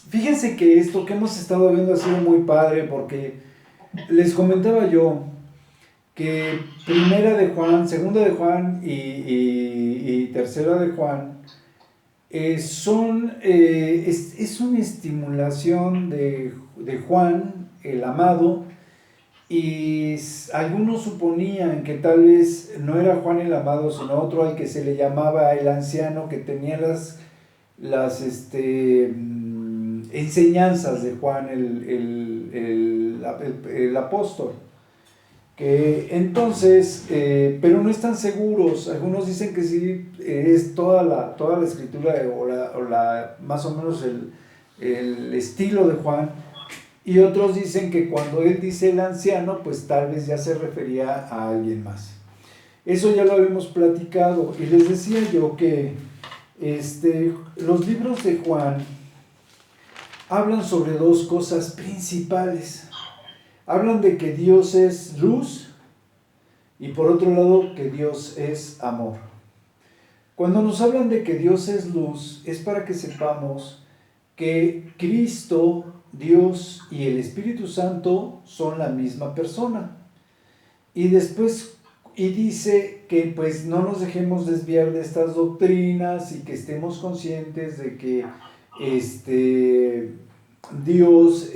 fíjense que esto que hemos estado viendo ha sido muy padre porque les comentaba yo que primera de Juan, segunda de Juan y tercera de Juan es una estimulación de Juan, el amado, y algunos suponían que tal vez no era Juan el amado, sino otro al que se le llamaba el anciano, que tenía las enseñanzas de Juan el apóstol. Que entonces, pero no están seguros. Algunos dicen que sí, es toda la escritura más o menos el estilo de Juan, y otros dicen que cuando él dice el anciano, pues tal vez ya se refería a alguien más. Eso ya lo habíamos platicado, y les decía yo que los libros de Juan hablan sobre dos cosas principales. Hablan de que Dios es luz y por otro lado que Dios es amor. Cuando nos hablan de que Dios es luz, es para que sepamos que Cristo, Dios y el Espíritu Santo son la misma persona. Y después, y dice que pues no nos dejemos desviar de estas doctrinas y que estemos conscientes de que Dios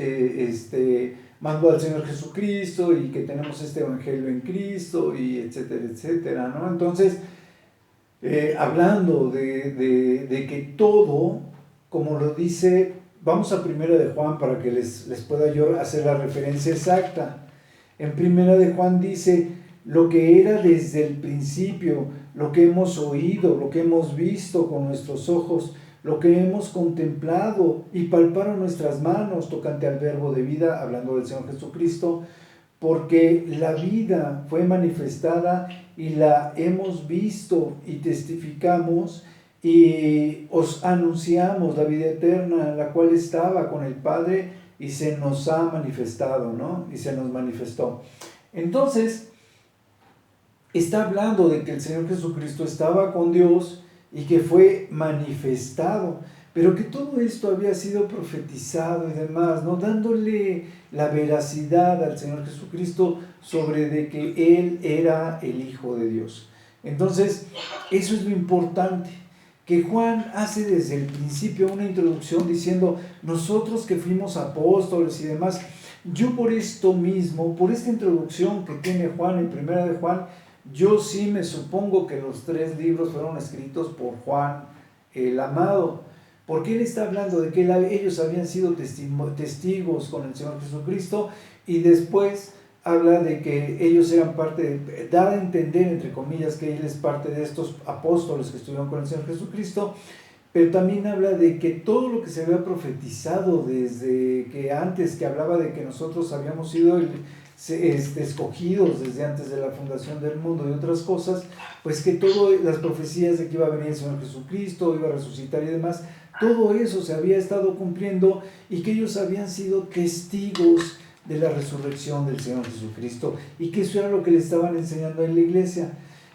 mandó al Señor Jesucristo y que tenemos este evangelio en Cristo y etcétera, etcétera, ¿no? Entonces, hablando de que todo, como lo dice, vamos a primera de Juan para que les pueda yo hacer la referencia exacta. En primera de Juan dice, lo que era desde el principio, lo que hemos oído, lo que hemos visto con nuestros ojos, lo que hemos contemplado y palparon nuestras manos tocante al verbo de vida, hablando del Señor Jesucristo, porque la vida fue manifestada y la hemos visto y testificamos y os anunciamos la vida eterna, la cual estaba con el Padre y se nos ha manifestado, ¿no? Y se nos manifestó. Entonces, está hablando de que el Señor Jesucristo estaba con Dios y que fue manifestado, pero que todo esto había sido profetizado y demás, ¿no? Dándole la veracidad al Señor Jesucristo sobre de que Él era el Hijo de Dios. Entonces, eso es lo importante, que Juan hace desde el principio una introducción diciendo, nosotros que fuimos apóstoles y demás, yo por esto mismo, por esta introducción que tiene Juan en primera de Juan, yo sí me supongo que los 3 libros fueron escritos por Juan el amado, porque él está hablando de que ellos habían sido testigos con el Señor Jesucristo, y después habla de que ellos eran parte, da a entender entre comillas que él es parte de estos apóstoles que estuvieron con el Señor Jesucristo, pero también habla de que todo lo que se había profetizado desde que antes, que hablaba de que nosotros habíamos sido escogidos desde antes de la fundación del mundo y otras cosas, pues que todas las profecías de que iba a venir el Señor Jesucristo, iba a resucitar y demás, todo eso se había estado cumpliendo y que ellos habían sido testigos de la resurrección del Señor Jesucristo y que eso era lo que le estaban enseñando en la iglesia.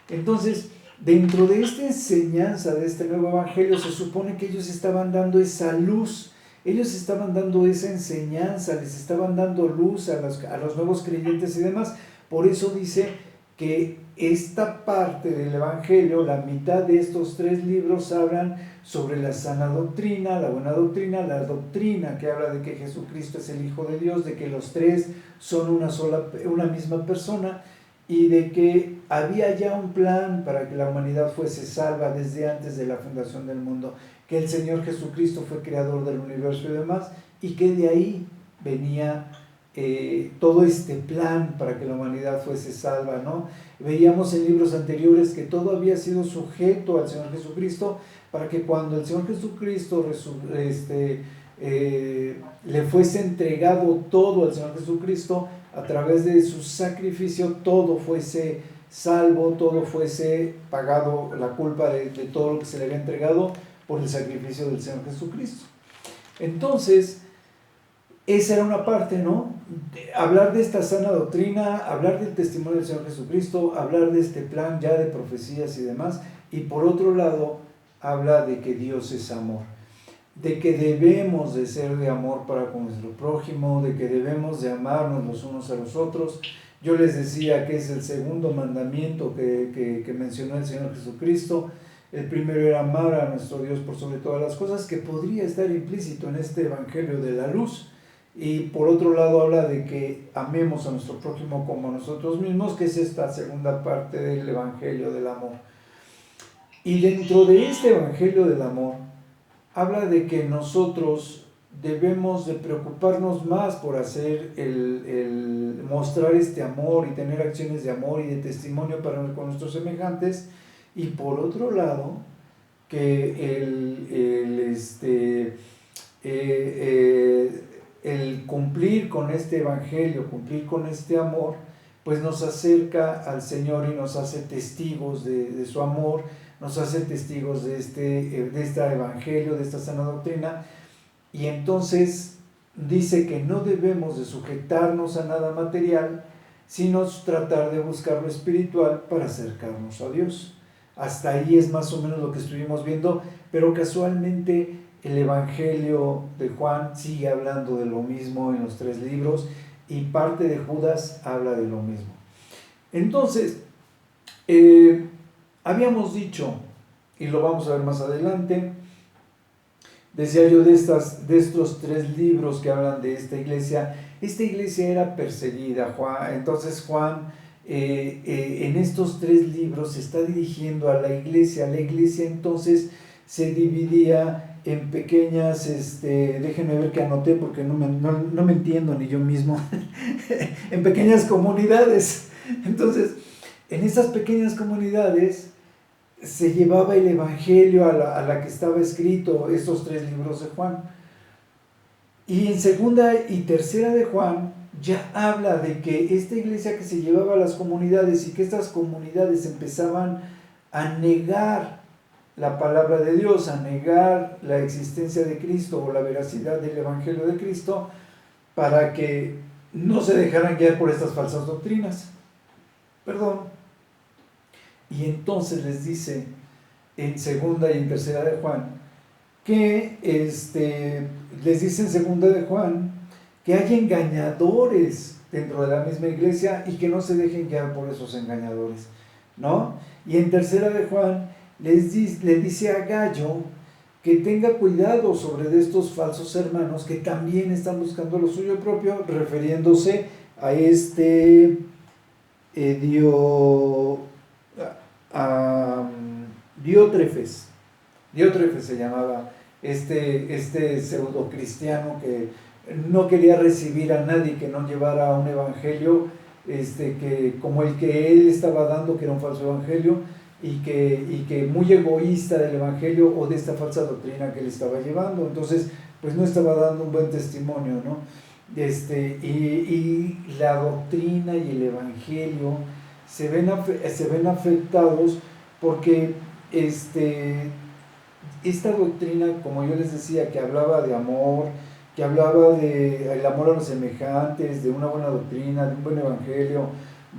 Entonces, dentro de esta enseñanza de este nuevo evangelio se supone que ellos estaban dando esa luz. Ellos estaban dando esa enseñanza, les estaban dando luz a los nuevos creyentes y demás. Por eso dice que esta parte del Evangelio, la mitad de estos 3 libros hablan sobre la sana doctrina, la buena doctrina, la doctrina que habla de que Jesucristo es el Hijo de Dios, de que los 3 son una misma persona y de que había ya un plan para que la humanidad fuese salva desde antes de la fundación del mundo, que el Señor Jesucristo fue creador del universo y demás, y que de ahí venía todo este plan para que la humanidad fuese salva, ¿no? Veíamos en libros anteriores que todo había sido sujeto al Señor Jesucristo, para que cuando el Señor Jesucristo le fuese entregado todo al Señor Jesucristo, a través de su sacrificio, todo fuese salvo, todo fuese pagado, la culpa de todo lo que se le había entregado por el sacrificio del Señor Jesucristo. Entonces, esa era una parte, ¿no? Hablar de esta sana doctrina, hablar del testimonio del Señor Jesucristo, hablar de este plan ya de profecías y demás, y por otro lado, habla de que Dios es amor. de que debemos de ser de amor para con nuestro prójimo, de que debemos de amarnos los unos a los otros. Yo les decía que es el segundo mandamiento que mencionó el Señor Jesucristo. El primero era amar a nuestro Dios por sobre todas las cosas, que podría estar implícito en este Evangelio de la luz. Y por otro lado habla de que amemos a nuestro prójimo como a nosotros mismos, que es esta segunda parte del Evangelio del amor. Y dentro de este Evangelio del amor, habla de que nosotros debemos de preocuparnos más por hacer mostrar este amor y tener acciones de amor y de testimonio para con nuestros semejantes, y por otro lado que el cumplir con este evangelio, cumplir con este amor, pues nos acerca al Señor y nos hace testigos de su amor, nos hace testigos de este evangelio, de esta sana doctrina. Y entonces dice que no debemos de sujetarnos a nada material, sino tratar de buscar lo espiritual para acercarnos a Dios. Hasta ahí es más o menos lo que estuvimos viendo, pero casualmente el Evangelio de Juan sigue hablando de lo mismo en los 3 libros, y parte de Judas habla de lo mismo. Entonces, habíamos dicho, y lo vamos a ver más adelante, decía yo de estos 3 libros que hablan de esta iglesia era perseguida. Entonces Juan en estos 3 libros se está dirigiendo a la iglesia entonces se dividía en pequeñas, déjenme ver que anoté porque no me entiendo ni yo mismo, en pequeñas comunidades. Entonces, en esas pequeñas comunidades se llevaba el evangelio a la que estaba escrito estos 3 libros de Juan. Y en segunda y tercera de Juan ya habla de que esta iglesia que se llevaba a las comunidades y que estas comunidades empezaban a negar la palabra de Dios, a negar la existencia de Cristo o la veracidad del evangelio de Cristo, para que no se dejaran guiar por estas falsas doctrinas. Y entonces les dice en segunda y en tercera de Juan que les dice en segunda de Juan que hay engañadores dentro de la misma iglesia y que no se dejen guiar por esos engañadores, ¿no? Y en tercera de Juan le dice a Gallo que tenga cuidado sobre de estos falsos hermanos que también están buscando lo suyo propio, refiriéndose a Diótrefes. Diótrefes se llamaba este pseudo cristiano que no quería recibir a nadie que no llevara un evangelio que como el que él estaba dando, que era un falso evangelio, y que muy egoísta del evangelio o de esta falsa doctrina que él estaba llevando. Entonces pues no estaba dando un buen testimonio, ¿no? Y la doctrina y el evangelio se ven afectados porque esta doctrina, como yo les decía, que hablaba de amor, que hablaba del amor a los semejantes, de una buena doctrina, de un buen evangelio,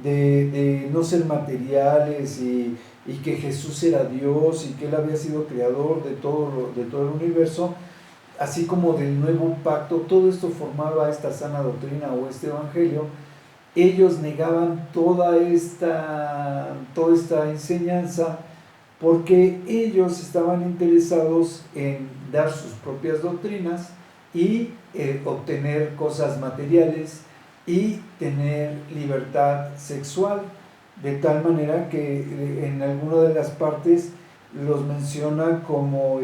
de no ser materiales y que Jesús era Dios y que Él había sido creador de todo el universo, así como del nuevo pacto, todo esto formaba esta sana doctrina o este evangelio. Ellos negaban toda esta enseñanza porque ellos estaban interesados en dar sus propias doctrinas y obtener cosas materiales y tener libertad sexual, de tal manera que en alguna de las partes los menciona como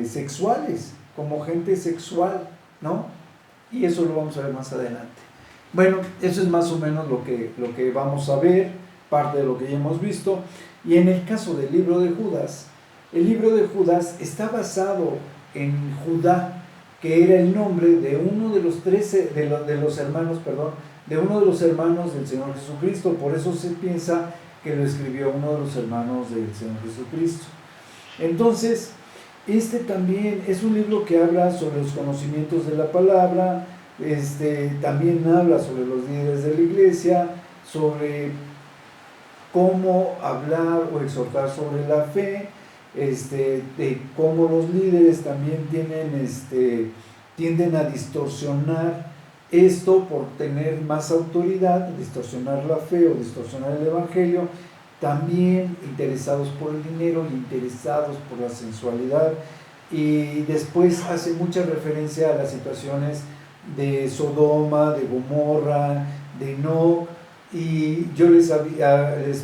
sexuales, como gente sexual, ¿no? Y eso lo vamos a ver más adelante. Bueno, eso es más o menos lo que vamos a ver, parte de lo que ya hemos visto. Y en el caso del libro de Judas, el libro de Judas está basado en Judá, que era el nombre de uno de los 13, de los hermanos, de uno de los hermanos del Señor Jesucristo. Por eso se piensa que lo escribió uno de los hermanos del Señor Jesucristo. Entonces, también es un libro que habla sobre los conocimientos de la palabra, también habla sobre los líderes de la iglesia, sobre cómo hablar o exhortar sobre la fe, de cómo los líderes también tienden a distorsionar esto por tener más autoridad, distorsionar la fe o distorsionar el evangelio, también interesados por el dinero y interesados por la sensualidad. Y después hace mucha referencia a las situaciones de Sodoma, de Gomorra, de Enoc, y yo les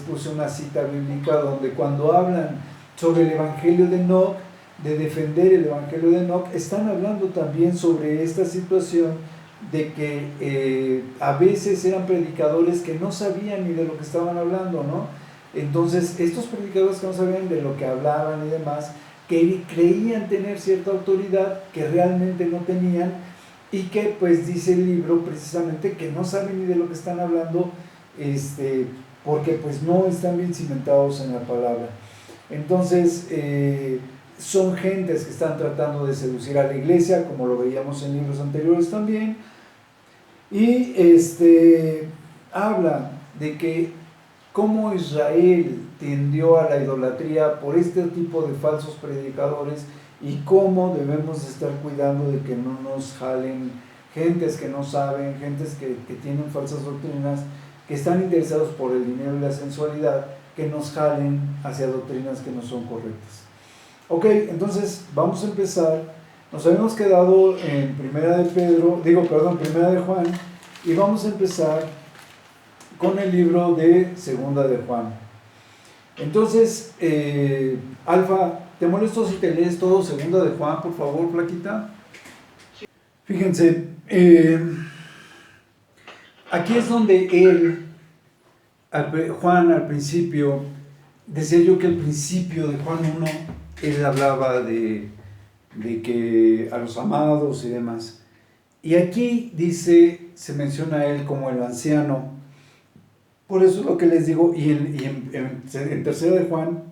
puse una cita bíblica donde cuando hablan sobre el evangelio de Enoc, de defender el evangelio de Enoc, están hablando también sobre esta situación de que a veces eran predicadores que no sabían ni de lo que estaban hablando, ¿no? Entonces estos predicadores que no sabían de lo que hablaban y demás, que creían tener cierta autoridad que realmente no tenían, y que pues dice el libro precisamente que no saben ni de lo que están hablando, porque pues no están bien cimentados en la palabra. Entonces son gentes que están tratando de seducir a la iglesia, como lo veíamos en libros anteriores también, y habla de que cómo Israel tendió a la idolatría por este tipo de falsos predicadores, y cómo debemos estar cuidando de que no nos jalen gentes que no saben, gentes que tienen falsas doctrinas, que están interesados por el dinero y la sensualidad, que nos jalen hacia doctrinas que no son correctas. Ok, entonces vamos a empezar. Nos habíamos quedado en Primera de Juan, y vamos a empezar con el libro de Segunda de Juan. Entonces, Alfa, ¿te molesto si te lees todo Segunda de Juan, por favor, flaquita? Fíjense, aquí es donde Juan al principio, decía yo que al principio de Juan 1, él hablaba de que a los amados y demás. Y aquí se menciona a él como el anciano. Por eso es lo que les digo, y en tercera de Juan,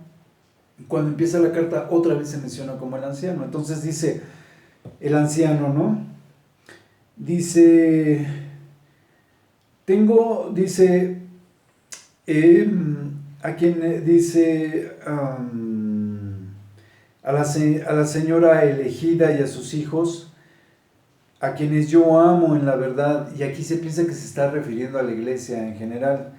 cuando empieza la carta, otra vez se menciona como el anciano. Entonces dice, el anciano, ¿no? Dice, a quien dice, a la señora elegida y a sus hijos, a quienes yo amo en la verdad, y aquí se piensa que se está refiriendo a la iglesia en general.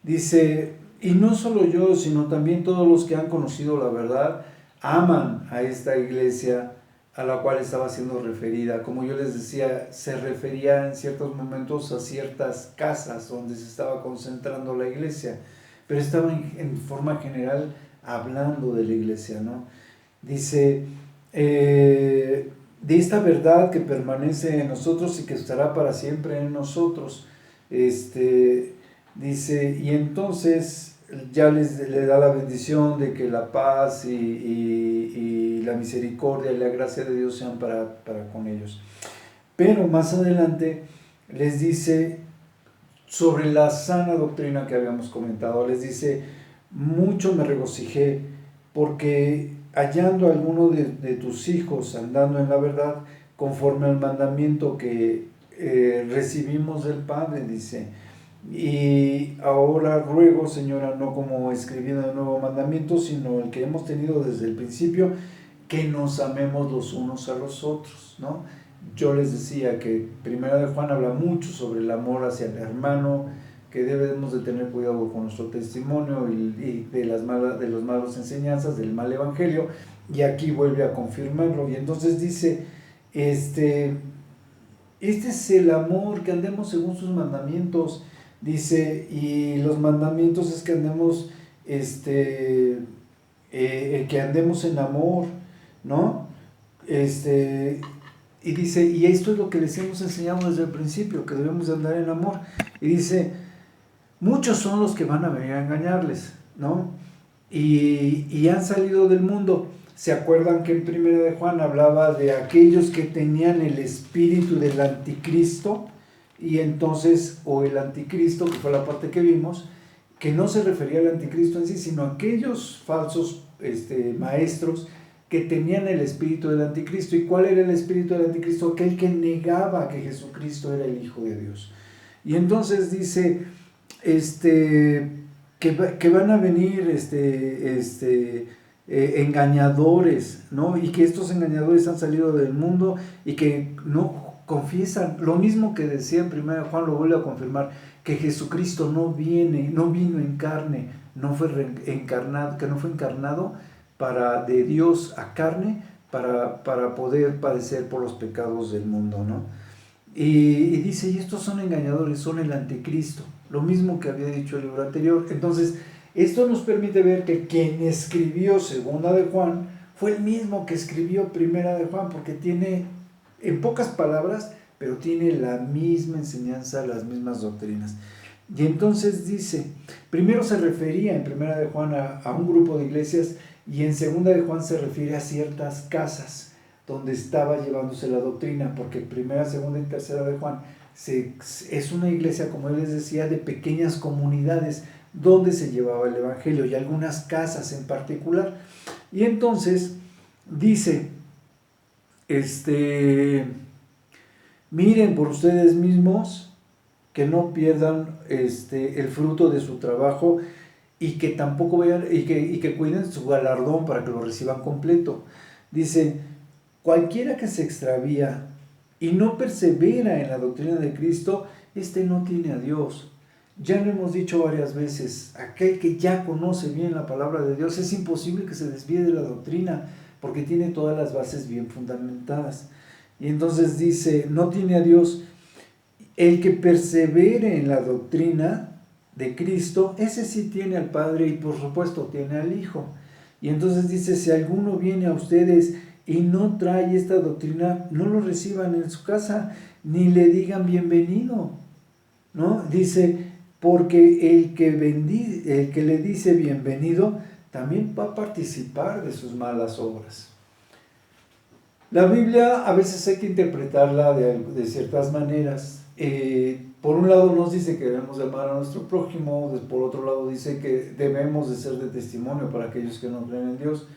Dice, y no solo yo, sino también todos los que han conocido la verdad, aman a esta iglesia a la cual estaba siendo referida. Como yo les decía, se refería en ciertos momentos a ciertas casas donde se estaba concentrando la iglesia, pero estaba en forma general hablando de la iglesia, ¿no? Dice, de esta verdad que permanece en nosotros y que estará para siempre en nosotros. Dice, y entonces ya le da la bendición de que la paz y la misericordia y la gracia de Dios sean para con ellos. Pero más adelante les dice sobre la sana doctrina que habíamos comentado. Les dice, mucho me regocijé porque hallando a alguno de tus hijos andando en la verdad, conforme al mandamiento que recibimos del Padre, dice. Y ahora ruego, Señora, no como escribiendo el nuevo mandamiento, sino el que hemos tenido desde el principio, que nos amemos los unos a los otros, ¿no? Yo les decía que Primera de Juan habla mucho sobre el amor hacia el hermano, que debemos de tener cuidado con nuestro testimonio y de las malas enseñanzas, del mal evangelio, y aquí vuelve a confirmarlo. Y entonces dice, este es el amor, que andemos según sus mandamientos. Dice, y los mandamientos es que andemos, que andemos en amor, ¿no? Y dice, y esto es lo que les hemos enseñado desde el principio, que debemos de andar en amor. Y dice, muchos son los que van a venir a engañarles, ¿no? Y han salido del mundo. ¿Se acuerdan que en Primera de Juan hablaba de aquellos que tenían el espíritu del anticristo? Y entonces, o el anticristo, que fue la parte que vimos, que no se refería al anticristo en sí, sino a aquellos falsos maestros que tenían el espíritu del anticristo. ¿Y cuál era el espíritu del anticristo? Aquel que negaba que Jesucristo era el Hijo de Dios. Y entonces dice, que van a venir engañadores, ¿no? Y que estos engañadores han salido del mundo y que no confiesan, lo mismo que decía en 1 Juan, lo vuelve a confirmar, que Jesucristo no vino en carne, no fue encarnado, que no fue encarnado de Dios a carne para poder padecer por los pecados del mundo, ¿no? Y dice, y estos son engañadores, son el anticristo, lo mismo que había dicho el libro anterior. Entonces, esto nos permite ver que quien escribió Segunda de Juan fue el mismo que escribió Primera de Juan, porque tiene, en pocas palabras, pero tiene la misma enseñanza, las mismas doctrinas. Y entonces dice, primero se refería en Primera de Juan a un grupo de iglesias, y en Segunda de Juan se refiere a ciertas casas donde estaba llevándose la doctrina, porque Primera, Segunda y Tercera de Juan es una iglesia, como él les decía, de pequeñas comunidades donde se llevaba el evangelio, y algunas casas en particular. Y entonces dice, miren por ustedes mismos que no pierdan el fruto de su trabajo, y que tampoco vean, y que cuiden su galardón para que lo reciban completo. Dice, cualquiera que se extravía y no persevera en la doctrina de Cristo, no tiene a Dios. Ya lo hemos dicho varias veces, aquel que ya conoce bien la palabra de Dios, es imposible que se desvíe de la doctrina, porque tiene todas las bases bien fundamentadas. Y entonces dice, no tiene a Dios. El que persevere en la doctrina de Cristo, ese sí tiene al Padre, y por supuesto tiene al Hijo. Y entonces dice, si alguno viene a ustedes y no trae esta doctrina, no lo reciban en su casa, ni le digan bienvenido, ¿no? Dice, porque el que le dice bienvenido, también va a participar de sus malas obras. La Biblia a veces hay que interpretarla de ciertas maneras. Por un lado nos dice que debemos de amar a nuestro prójimo, por otro lado dice que debemos de ser de testimonio para aquellos que no creen en Dios.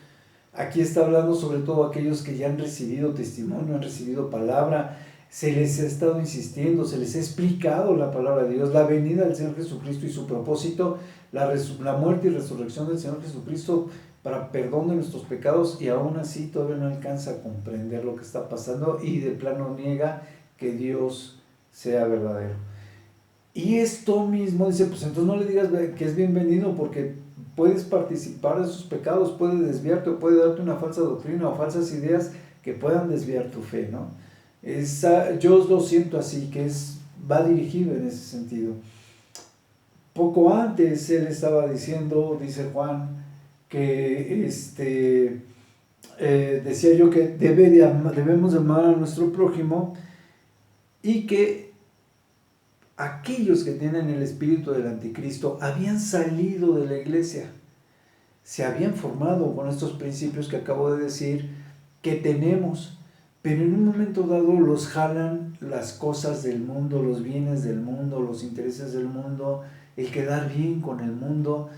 Aquí está hablando sobre todo a aquellos que ya han recibido testimonio, han recibido palabra, se les ha estado insistiendo, se les ha explicado la palabra de Dios, la venida del Señor Jesucristo y su propósito, la muerte y resurrección del Señor Jesucristo para perdón de nuestros pecados, y aún así todavía no alcanza a comprender lo que está pasando, y de plano niega que Dios sea verdadero. Y esto mismo dice, pues entonces no le digas que es bienvenido, porque puedes participar de sus pecados, puede desviarte, o puede darte una falsa doctrina o falsas ideas que puedan desviar tu fe, ¿no? Yo lo siento así, que va dirigido en ese sentido. Poco antes él estaba diciendo, dice Juan, que decía yo que debemos amar a nuestro prójimo, y que aquellos que tienen el espíritu del anticristo habían salido de la iglesia, se habían formado con estos principios que acabo de decir que tenemos, pero en un momento dado los jalan las cosas del mundo, los bienes del mundo, los intereses del mundo, el quedar bien con el mundo,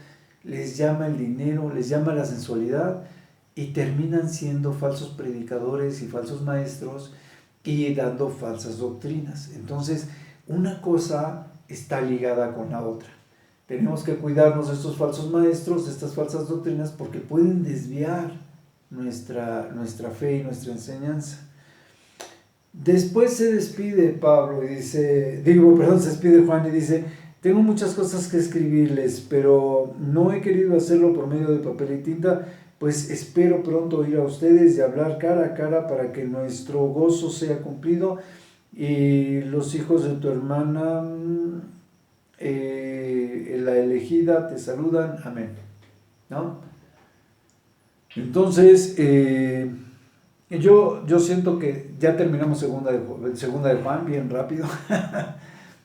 les llama el dinero, les llama la sensualidad, y terminan siendo falsos predicadores y falsos maestros, y dando falsas doctrinas. Entonces, una cosa está ligada con la otra. Tenemos que cuidarnos de estos falsos maestros, de estas falsas doctrinas, porque pueden desviar nuestra fe y nuestra enseñanza. Después se despide Pablo y dice, se despide Juan y dice, tengo muchas cosas que escribirles, pero no he querido hacerlo por medio de papel y tinta, pues espero pronto ir a ustedes y hablar cara a cara para que nuestro gozo sea cumplido. Y los hijos de tu hermana, la elegida, te saludan. Amén. ¿No? Entonces, yo siento que ya terminamos segunda de Juan bien rápido.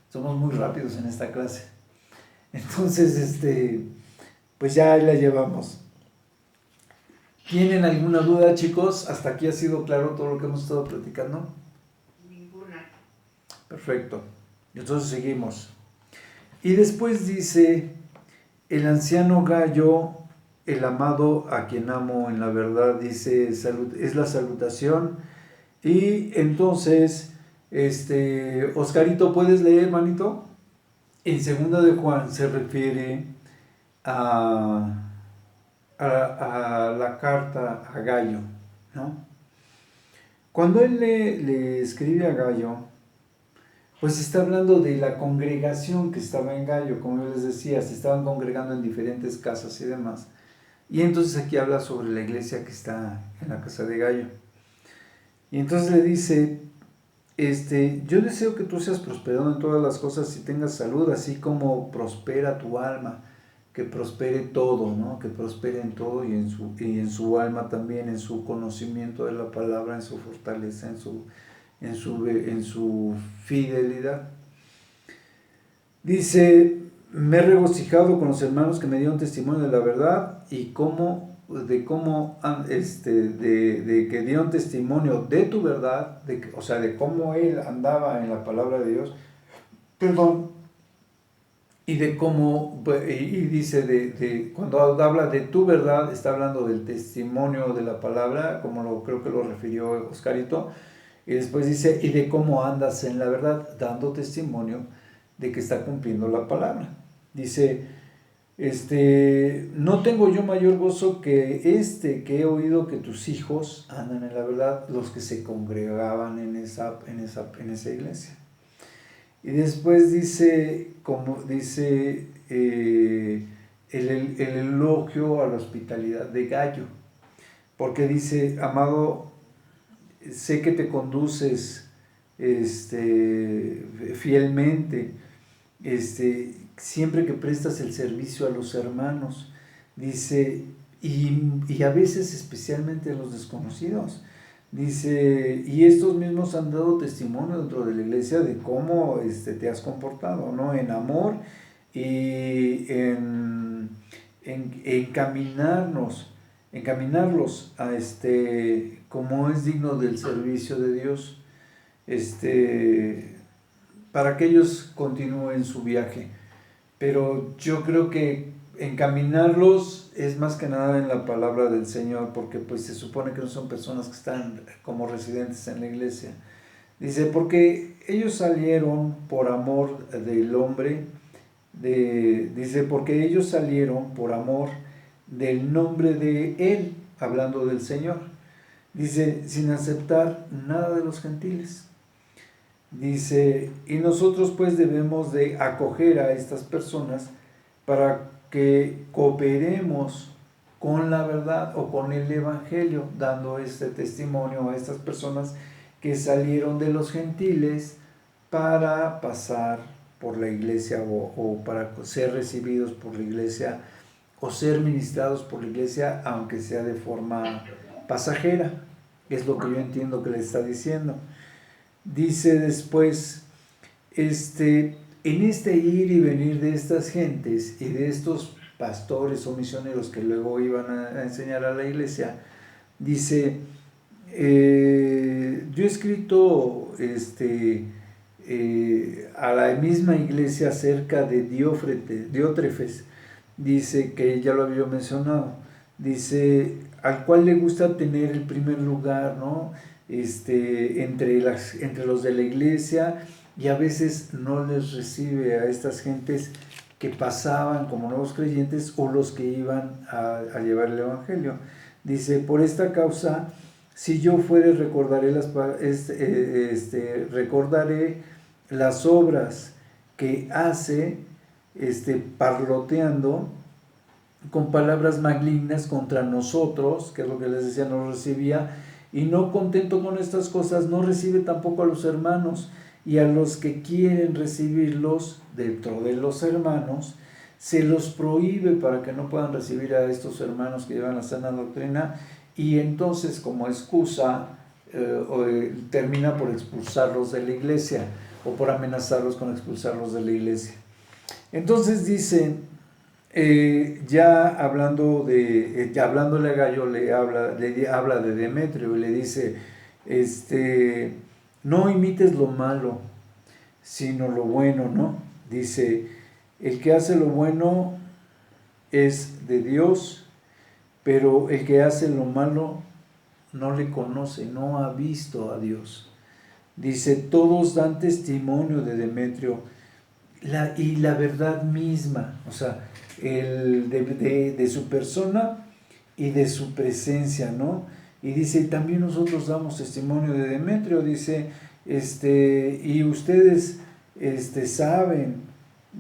Somos muy rápidos en esta clase. Entonces, pues ya ahí la llevamos. ¿Tienen alguna duda, chicos? ¿Hasta aquí ha sido claro todo lo que hemos estado platicando? Ninguna. Perfecto. Entonces seguimos. Y después dice, el anciano Gallo, el amado a quien amo en la verdad, dice, es la salutación. Y entonces, Oscarito, ¿puedes leer, manito? En segunda de Juan se refiere a a la carta a Gayo, ¿no? Cuando él le escribe a Gayo, pues está hablando de la congregación que estaba en Gayo, como yo les decía, se estaban congregando en diferentes casas y demás. Y entonces aquí habla sobre la iglesia que está en la casa de Gayo. Y entonces le dice, yo deseo que tú seas prosperado en todas las cosas y tengas salud, así como prospera tu alma, que prospere todo, ¿no? Que prospere en todo y en su alma también, en su conocimiento de la palabra, en su fortaleza, en su fidelidad. Dice, me he regocijado con los hermanos que me dieron testimonio de la verdad y de que dieron testimonio de tu verdad, o sea, de cómo él andaba en la palabra de Dios, perdón, y de cómo, y dice, cuando habla de tu verdad, está hablando del testimonio de la palabra, como creo que lo refirió Oscarito, y después dice, y de cómo andas en la verdad, dando testimonio de que está cumpliendo la palabra. Dice, no tengo yo mayor gozo que que he oído que tus hijos andan en la verdad, los que se congregaban en esa iglesia. Y después dice, el elogio a la hospitalidad de Gayo, porque dice, amado, sé que te conduces fielmente, siempre que prestas el servicio a los hermanos, dice, y a veces especialmente a los desconocidos. Dice, y estos mismos han dado testimonio dentro de la iglesia de cómo te has comportado, ¿no? En amor y en encaminarlos a como es digno del servicio de Dios, para que ellos continúen su viaje. Pero yo creo que encaminarlos es más que nada en la palabra del Señor, porque pues se supone que no son personas que están como residentes en la iglesia. Dice, porque ellos salieron por amor del hombre, dice, porque ellos salieron por amor del nombre de Él, hablando del Señor. Dice, sin aceptar nada de los gentiles. Dice, y nosotros pues debemos de acoger a estas personas para que cooperemos con la verdad o con el evangelio, dando este testimonio a estas personas que salieron de los gentiles para pasar por la iglesia o para ser recibidos por la iglesia o ser ministrados por la iglesia, aunque sea de forma pasajera. Es lo que yo entiendo que le está diciendo. Dice después, en este ir y venir de estas gentes y de estos pastores o misioneros que luego iban a enseñar a la iglesia, dice, yo he escrito a la misma iglesia acerca de Diótrefes, dice que ya lo había mencionado, dice, al cual le gusta tener el primer lugar, ¿no? Entre los de la iglesia, y a veces no les recibe a estas gentes que pasaban como nuevos creyentes o los que iban a llevar el evangelio. Dice, por esta causa, si yo fuere, recordaré las obras que hace, parloteando con palabras malignas contra nosotros, que es lo que les decía, no recibía, y no contento con estas cosas, no recibe tampoco a los hermanos, y a los que quieren recibirlos dentro de los hermanos, se los prohíbe para que no puedan recibir a estos hermanos que llevan la sana doctrina, y entonces como excusa termina por expulsarlos de la iglesia, o por amenazarlos con expulsarlos de la iglesia. Entonces dice, hablándole a Gayo, le habla de Demetrio y le dice, no imites lo malo, sino lo bueno, ¿no? Dice, el que hace lo bueno es de Dios, pero el que hace lo malo no le conoce, no ha visto a Dios. Dice, todos dan testimonio de Demetrio y la verdad misma, o sea, de su persona y de su presencia, ¿no? Y dice, también nosotros damos testimonio de Demetrio, dice, y ustedes saben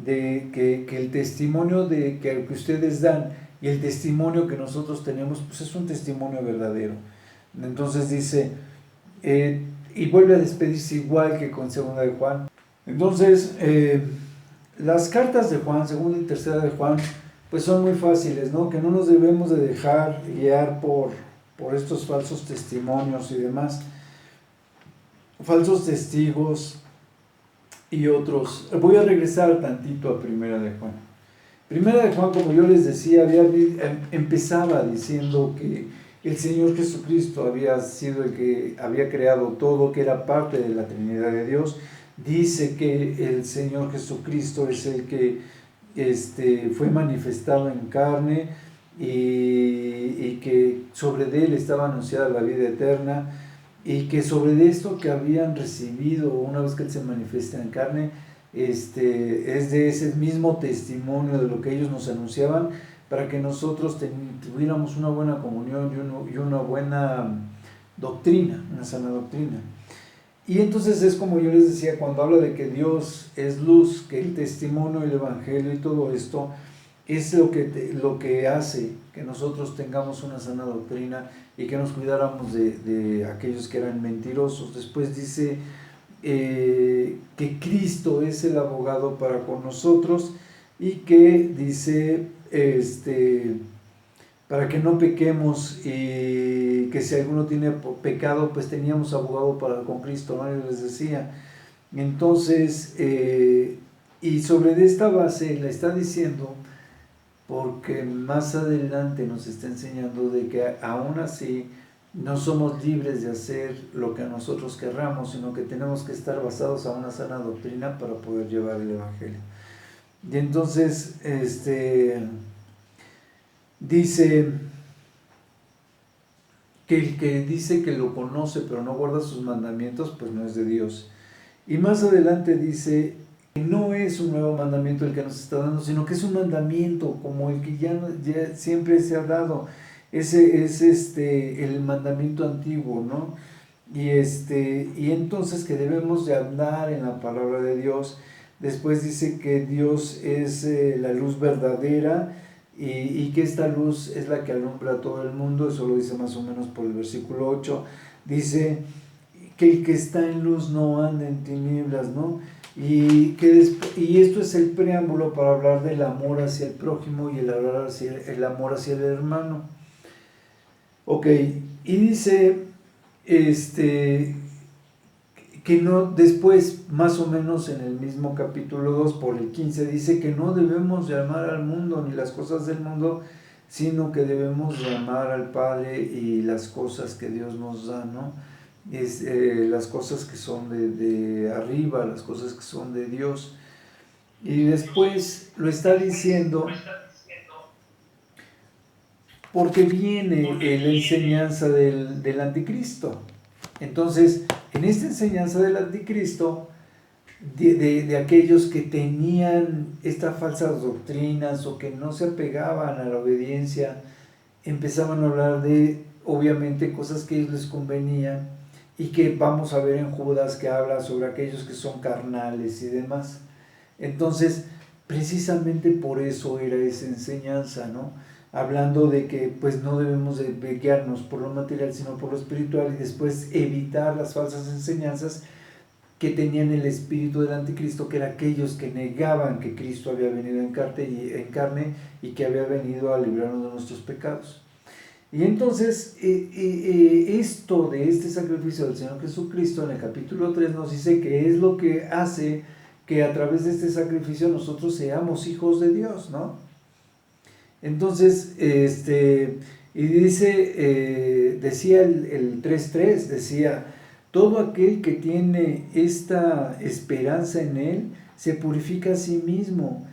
de que el testimonio que ustedes dan y el testimonio que nosotros tenemos, pues es un testimonio verdadero. Entonces dice, y vuelve a despedirse igual que con segunda de Juan. Entonces, las cartas de Juan, segunda y tercera de Juan, pues son muy fáciles, ¿no? Que no nos debemos de dejar guiar por estos falsos testimonios y demás, falsos testigos y otros. Voy a regresar tantito a primera de Juan. Primera de Juan, como yo les decía, empezaba diciendo que el Señor Jesucristo había sido el que había creado todo, que era parte de la Trinidad de Dios. Dice que el Señor Jesucristo es el que fue manifestado en carne y que sobre él estaba anunciada la vida eterna, y que sobre esto que habían recibido una vez que él se manifiesta en carne, es de ese mismo testimonio de lo que ellos nos anunciaban, para que nosotros tuviéramos una buena comunión y una buena doctrina, una sana doctrina. Y entonces es como yo les decía, cuando habla de que Dios es luz, que el testimonio, el evangelio y todo esto es lo que hace que nosotros tengamos una sana doctrina y que nos cuidáramos de aquellos que eran mentirosos. Después dice que Cristo es el abogado para con nosotros, y que dice para que no pequemos, y que si alguno tiene pecado, pues teníamos abogado para con Cristo, ¿no? Yo les decía. Entonces, y sobre esta base le está diciendo, porque más adelante nos está enseñando de que aún así no somos libres de hacer lo que nosotros querramos, sino que tenemos que estar basados a una sana doctrina para poder llevar el evangelio. Y entonces, dice que el que dice que lo conoce pero no guarda sus mandamientos, pues no es de Dios. Y más adelante dice que no es un nuevo mandamiento el que nos está dando, sino que es un mandamiento como el que ya siempre se ha dado. Ese es el mandamiento antiguo, ¿no? Y entonces que debemos de andar en la palabra de Dios. Después dice que Dios es la luz verdadera, y que esta luz es la que alumbra a todo el mundo. Eso lo dice más o menos por el versículo 8. Dice que el que está en luz no anda en tinieblas, ¿no? Y esto es el preámbulo para hablar del amor hacia el prójimo y el amor hacia el hermano. Ok, y dice que no, después, más o menos en el mismo capítulo 2, por el 15, dice que no debemos de amar al mundo ni las cosas del mundo, sino que debemos de amar al Padre y las cosas que Dios nos da, ¿no? Las cosas que son de arriba, las cosas que son de Dios. Y después lo está diciendo porque viene la enseñanza del anticristo. Entonces, en esta enseñanza del anticristo, de aquellos que tenían estas falsas doctrinas o que no se apegaban a la obediencia, empezaban a hablar de, obviamente, cosas que a ellos les convenían, y que vamos a ver en Judas, que habla sobre aquellos que son carnales y demás. Entonces, precisamente por eso era esa enseñanza, ¿no? Hablando de que pues no debemos de guiarnos por lo material, sino por lo espiritual, y después evitar las falsas enseñanzas que tenían el espíritu del anticristo, que eran aquellos que negaban que Cristo había venido en carne y que había venido a librarnos de nuestros pecados. Y entonces esto de este sacrificio del Señor Jesucristo en el capítulo 3 nos dice que es lo que hace que a través de este sacrificio nosotros seamos hijos de Dios, ¿no? Entonces, y dice, decía el 3.3, decía, todo aquel que tiene esta esperanza en Él se purifica a sí mismo,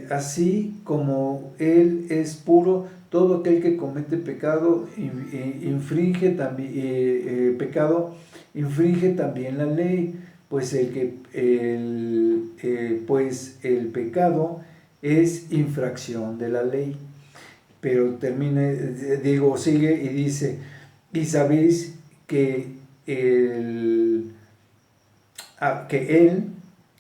así como Él es puro. Todo aquel que comete pecado infringe también la ley, pues el pecado es infracción de la ley. pero sigue y dice, y sabéis que Él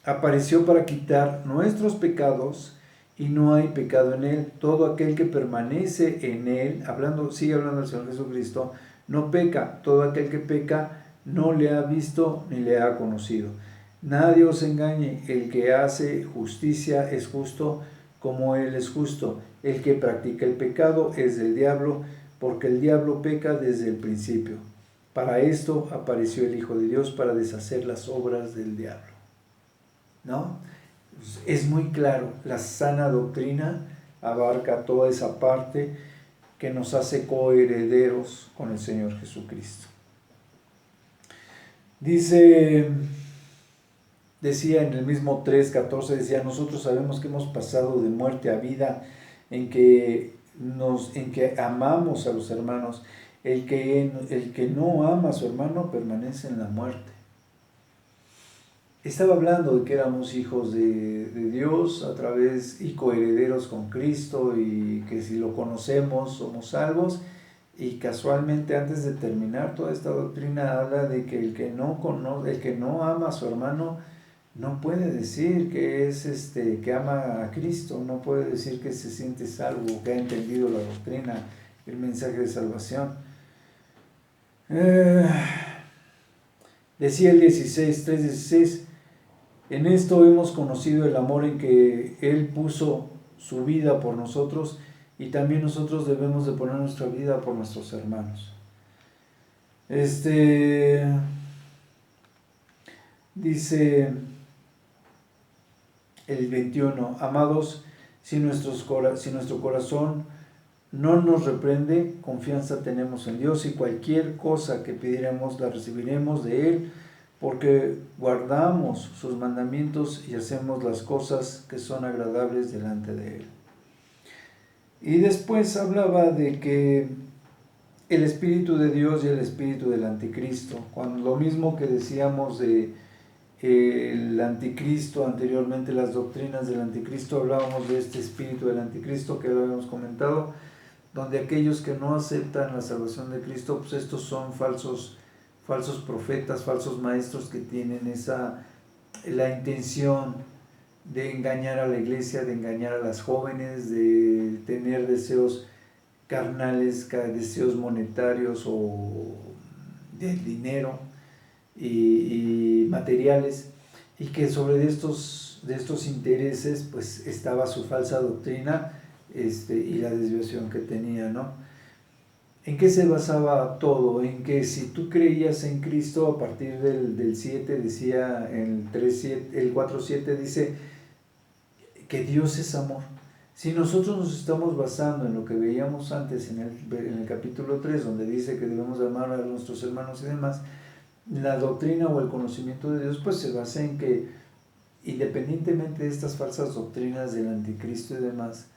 apareció para quitar nuestros pecados y no hay pecado en Él. Todo aquel que permanece en Él, sigue hablando el Señor Jesucristo, no peca. Todo aquel que peca no le ha visto ni le ha conocido. Nadie os engañe, el que hace justicia es justo como Él es justo. El que practica el pecado es del diablo, porque el diablo peca desde el principio. Para esto apareció el Hijo de Dios, para deshacer las obras del diablo. ¿No? Es muy claro, la sana doctrina abarca toda esa parte que nos hace coherederos con el Señor Jesucristo. Decía en el mismo 3:14, decía, nosotros sabemos que hemos pasado de muerte a vida, en que amamos a los hermanos. El que no ama a su hermano permanece en la muerte. Estaba hablando de que éramos hijos de Dios a través y coherederos con Cristo, y que si lo conocemos somos salvos. Y casualmente, antes de terminar toda esta doctrina, habla de que el que no ama a su hermano no puede decir que que ama a Cristo, no puede decir que se siente salvo, que ha entendido la doctrina, el mensaje de salvación. Decía el 3:16, en esto hemos conocido el amor en que Él puso su vida por nosotros, y también nosotros debemos de poner nuestra vida por nuestros hermanos. Dice el 21, amados, si nuestro corazón no nos reprende, confianza tenemos en Dios, y cualquier cosa que pidiéramos la recibiremos de Él, porque guardamos sus mandamientos y hacemos las cosas que son agradables delante de Él. Y después hablaba de que el Espíritu de Dios y el Espíritu del Anticristo, cuando lo mismo que decíamos de el Anticristo anteriormente, las doctrinas del Anticristo, hablábamos de este Espíritu del Anticristo que lo habíamos comentado, donde aquellos que no aceptan la salvación de Cristo, pues estos son falsos profetas, falsos maestros que tienen la intención de engañar a la iglesia, de engañar a las jóvenes, de tener deseos carnales, deseos monetarios o de dinero y materiales, y que sobre de estos intereses pues estaba su falsa doctrina y la desviación que tenía, ¿no? ¿En qué se basaba todo? En que si tú creías en Cristo, a partir del 7, decía el 4:7, dice que Dios es amor. Si nosotros nos estamos basando en lo que veíamos antes en el capítulo 3, donde dice que debemos amar a nuestros hermanos y demás, la doctrina o el conocimiento de Dios pues se basa en que, independientemente de estas falsas doctrinas del anticristo y demás,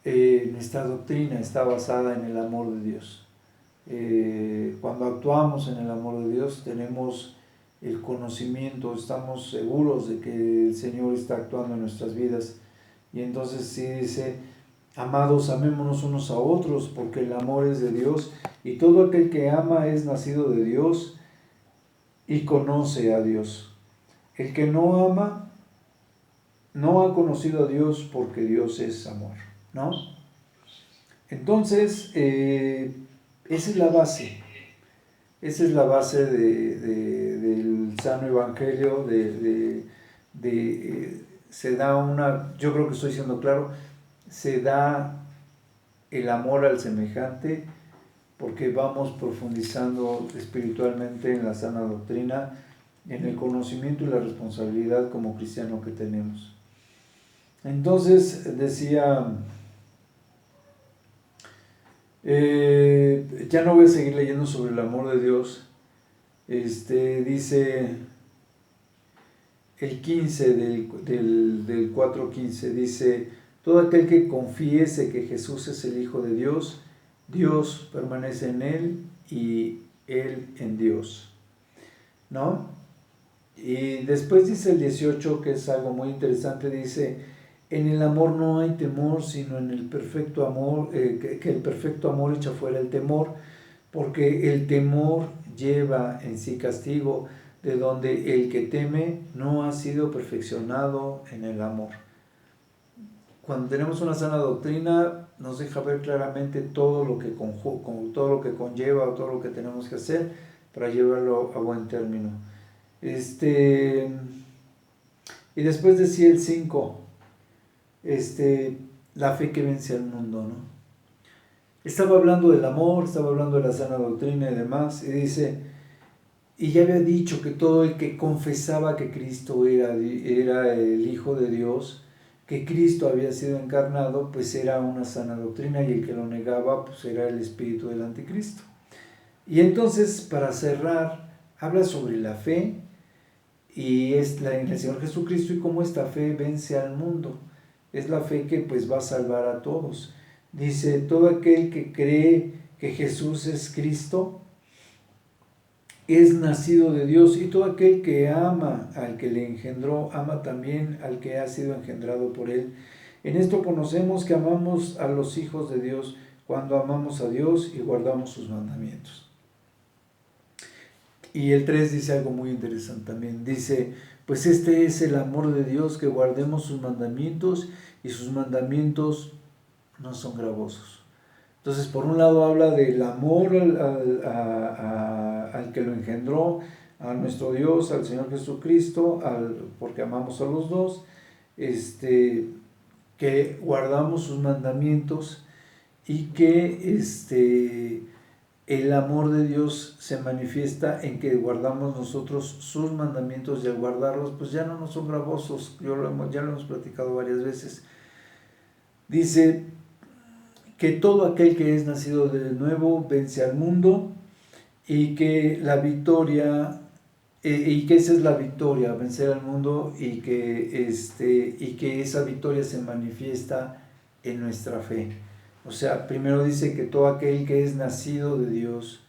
nuestra doctrina está basada en el amor de Dios. Cuando actuamos en el amor de Dios, tenemos el conocimiento, estamos seguros de que el Señor está actuando en nuestras vidas. Y entonces sí dice, amados, amémonos unos a otros, porque el amor es de Dios, y todo aquel que ama es nacido de Dios y conoce a Dios. El que no ama no ha conocido a Dios, porque Dios es amor, ¿no? Entonces, esa es la base. Esa es la base del sano evangelio, se da yo creo que estoy siendo claro, se da el amor al semejante, porque vamos profundizando espiritualmente en la sana doctrina, en el conocimiento y la responsabilidad como cristiano que tenemos. Entonces decía, ya no voy a seguir leyendo sobre el amor de Dios. Dice el 15 del 4:15, dice, todo aquel que confiese que Jesús es el Hijo de Dios, Dios permanece en él y él en Dios, ¿no? Y después dice el 18, que es algo muy interesante, dice, En el amor no hay temor, sino en el perfecto amor, que el perfecto amor echa fuera el temor, porque el temor lleva en sí castigo, de donde el que teme no ha sido perfeccionado en el amor. Cuando tenemos una sana doctrina, nos deja ver claramente todo lo que todo lo que conlleva, o todo lo que tenemos que hacer para llevarlo a buen término. Y después decía el 5, la fe que vence al mundo, ¿no? Estaba hablando del amor, estaba hablando de la sana doctrina y demás, y dice, y ya había dicho que todo el que confesaba que Cristo era el Hijo de Dios, que Cristo había sido encarnado, pues era una sana doctrina, y el que lo negaba, pues era el espíritu del anticristo. Y entonces, para cerrar, habla sobre la fe, y es en el Señor Jesucristo, y cómo esta fe vence al mundo. Es la fe que pues va a salvar a todos. Dice, todo aquel que cree que Jesús es Cristo, es nacido de Dios, y todo aquel que ama al que le engendró, ama también al que ha sido engendrado por él. En esto conocemos que amamos a los hijos de Dios, cuando amamos a Dios y guardamos sus mandamientos. Y el 3 dice algo muy interesante también. Dice, pues este es el amor de Dios, que guardemos sus mandamientos, y sus mandamientos no son gravosos. Entonces, por un lado habla del amor al que lo engendró, a nuestro Dios, al Señor Jesucristo, porque amamos a los dos, que guardamos sus mandamientos, y que el amor de Dios se manifiesta en que guardamos nosotros sus mandamientos, y al guardarlos, pues ya no nos son gravosos. Ya lo hemos platicado varias veces. Dice que todo aquel que es nacido de nuevo vence al mundo, y que la victoria, y que esa es la victoria, vencer al mundo, y que esa victoria se manifiesta en nuestra fe. O sea, primero dice que todo aquel que es nacido de Dios,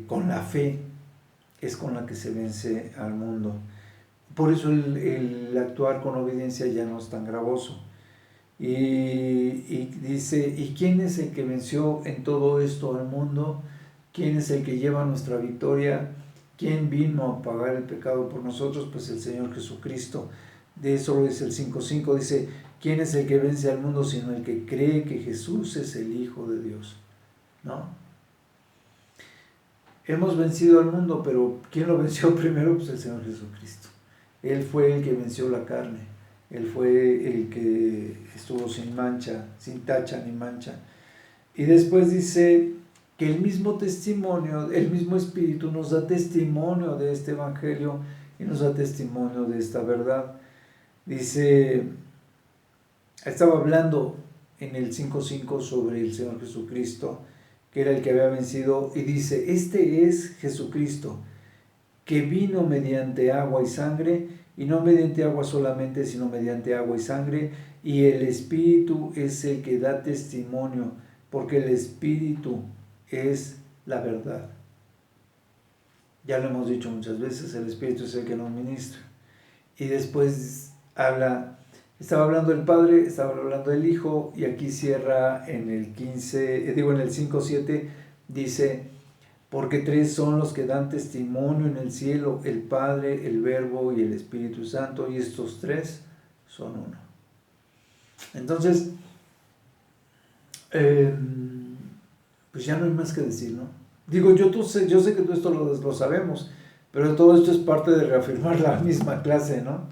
con la fe, es con la que se vence al mundo. Por eso el actuar con obediencia ya no es tan gravoso. Y dice, ¿y quién es el que venció en todo esto al mundo? ¿Quién es el que lleva nuestra victoria? ¿Quién vino a pagar el pecado por nosotros? Pues el Señor Jesucristo. De eso lo dice el 5:5, dice, ¿quién es el que vence al mundo sino el que cree que Jesús es el Hijo de Dios? ¿No? Hemos vencido al mundo, pero ¿quién lo venció primero? Pues el Señor Jesucristo. Él fue el que venció la carne. Él fue el que estuvo sin mancha, sin tacha ni mancha. Y después dice que el mismo testimonio, el mismo Espíritu nos da testimonio de este Evangelio, y nos da testimonio de esta verdad. Dice, estaba hablando en el 5:5 sobre el Señor Jesucristo, que era el que había vencido, y dice, este es Jesucristo, que vino mediante agua y sangre, y no mediante agua solamente, sino mediante agua y sangre, y el Espíritu es el que da testimonio, porque el Espíritu es la verdad. Ya lo hemos dicho muchas veces, el Espíritu es el que nos ministra. Y después estaba hablando del Padre, estaba hablando del Hijo, y aquí cierra en el 5:7, dice, porque tres son los que dan testimonio en el cielo, el Padre, el Verbo y el Espíritu Santo, y estos tres son uno. Entonces, pues ya no hay más que decir, ¿no? Digo, yo sé que todo esto lo sabemos, pero todo esto es parte de reafirmar la misma clase, ¿no?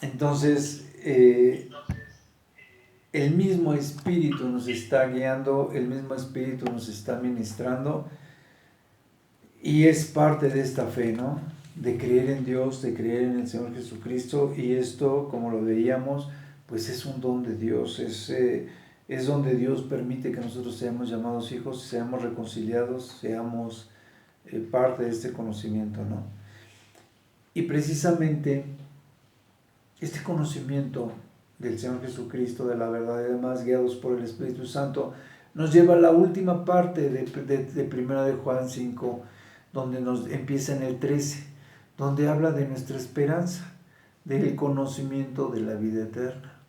Entonces, el mismo Espíritu nos está guiando, el mismo Espíritu nos está ministrando, y es parte de esta fe, ¿no? De creer en Dios, de creer en el Señor Jesucristo, y esto, como lo veíamos, pues es un don de Dios, es donde Dios permite que nosotros seamos llamados hijos, seamos reconciliados, seamos parte de este conocimiento, ¿no? Y precisamente este conocimiento del Señor Jesucristo, de la verdad y demás, guiados por el Espíritu Santo, nos lleva a la última parte de 1 Juan 5, donde nos empieza en el 13, donde habla de nuestra esperanza, del conocimiento de la vida eterna.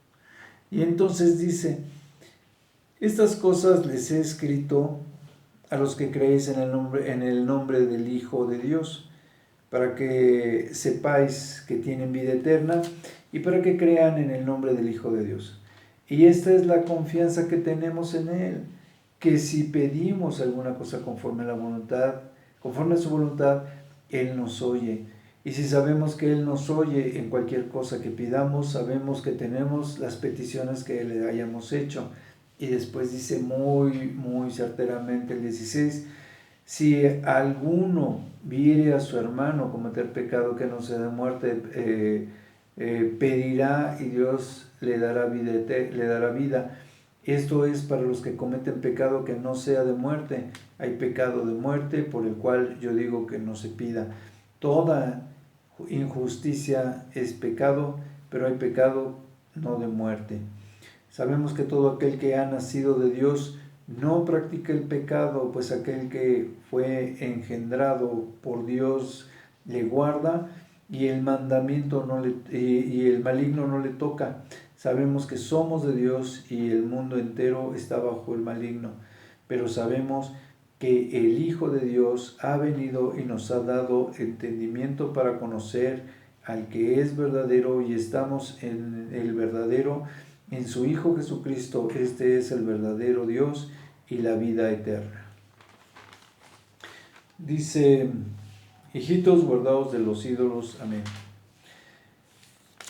Y entonces dice, estas cosas les he escrito a los que creéis en el nombre del Hijo de Dios, para que sepáis que tienen vida eterna y para que crean en el nombre del Hijo de Dios. Y esta es la confianza que tenemos en Él, que si pedimos alguna cosa conforme a su voluntad, Él nos oye. Y si sabemos que Él nos oye en cualquier cosa que pidamos, sabemos que tenemos las peticiones que le hayamos hecho. Y después dice muy certeramente el 16, si alguno viere a su hermano cometer pecado que no sea de muerte, pedirá y Dios le dará vida. Esto es para los que cometen pecado que no sea de muerte. Hay pecado de muerte por el cual yo digo que no se pida. Toda injusticia es pecado, pero hay pecado no de muerte. Sabemos que todo aquel que ha nacido de Dios no practica el pecado, pues aquel que fue engendrado por Dios le guarda y el mandamiento y el maligno no le toca. Sabemos que somos de Dios y el mundo entero está bajo el maligno, pero sabemos que el Hijo de Dios ha venido y nos ha dado entendimiento para conocer al que es verdadero, y estamos en el verdadero, en su Hijo Jesucristo. Este es el verdadero Dios y la vida eterna. Dice, hijitos, guardaos de los ídolos. Amén.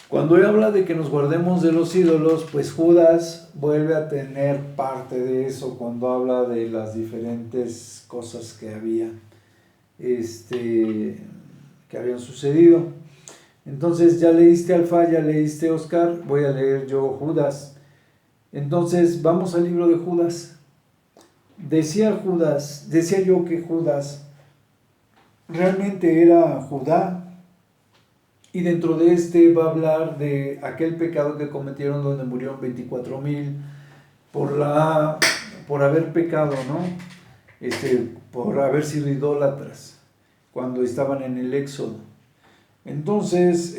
Cuando él habla de que nos guardemos de los ídolos, pues Judas vuelve a tener parte de eso cuando habla de las diferentes cosas que habían sucedido. Entonces, ya leíste Alfa, ya leíste Oscar, voy a leer yo Judas. Entonces, vamos al libro de Judas. Decía yo que Judas realmente era Judá, y dentro de este va a hablar de aquel pecado que cometieron donde murieron 24,000 por haber pecado, ¿no? Por haber sido idólatras cuando estaban en el Éxodo. Entonces,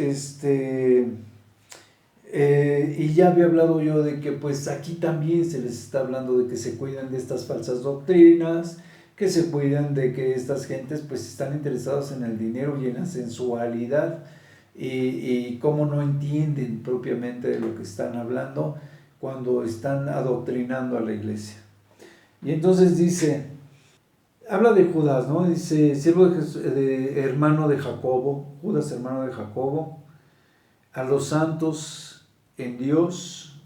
y ya había hablado yo de que pues aquí también se les está hablando de que se cuidan de estas falsas doctrinas, que se cuidan de que estas gentes pues están interesadas en el dinero y en la sensualidad, y cómo no entienden propiamente de lo que están hablando cuando están adoctrinando a la iglesia. Y entonces dice, habla de Judas, ¿no? Dice, siervo hermano de Jacobo, Judas hermano de Jacobo, a los santos en Dios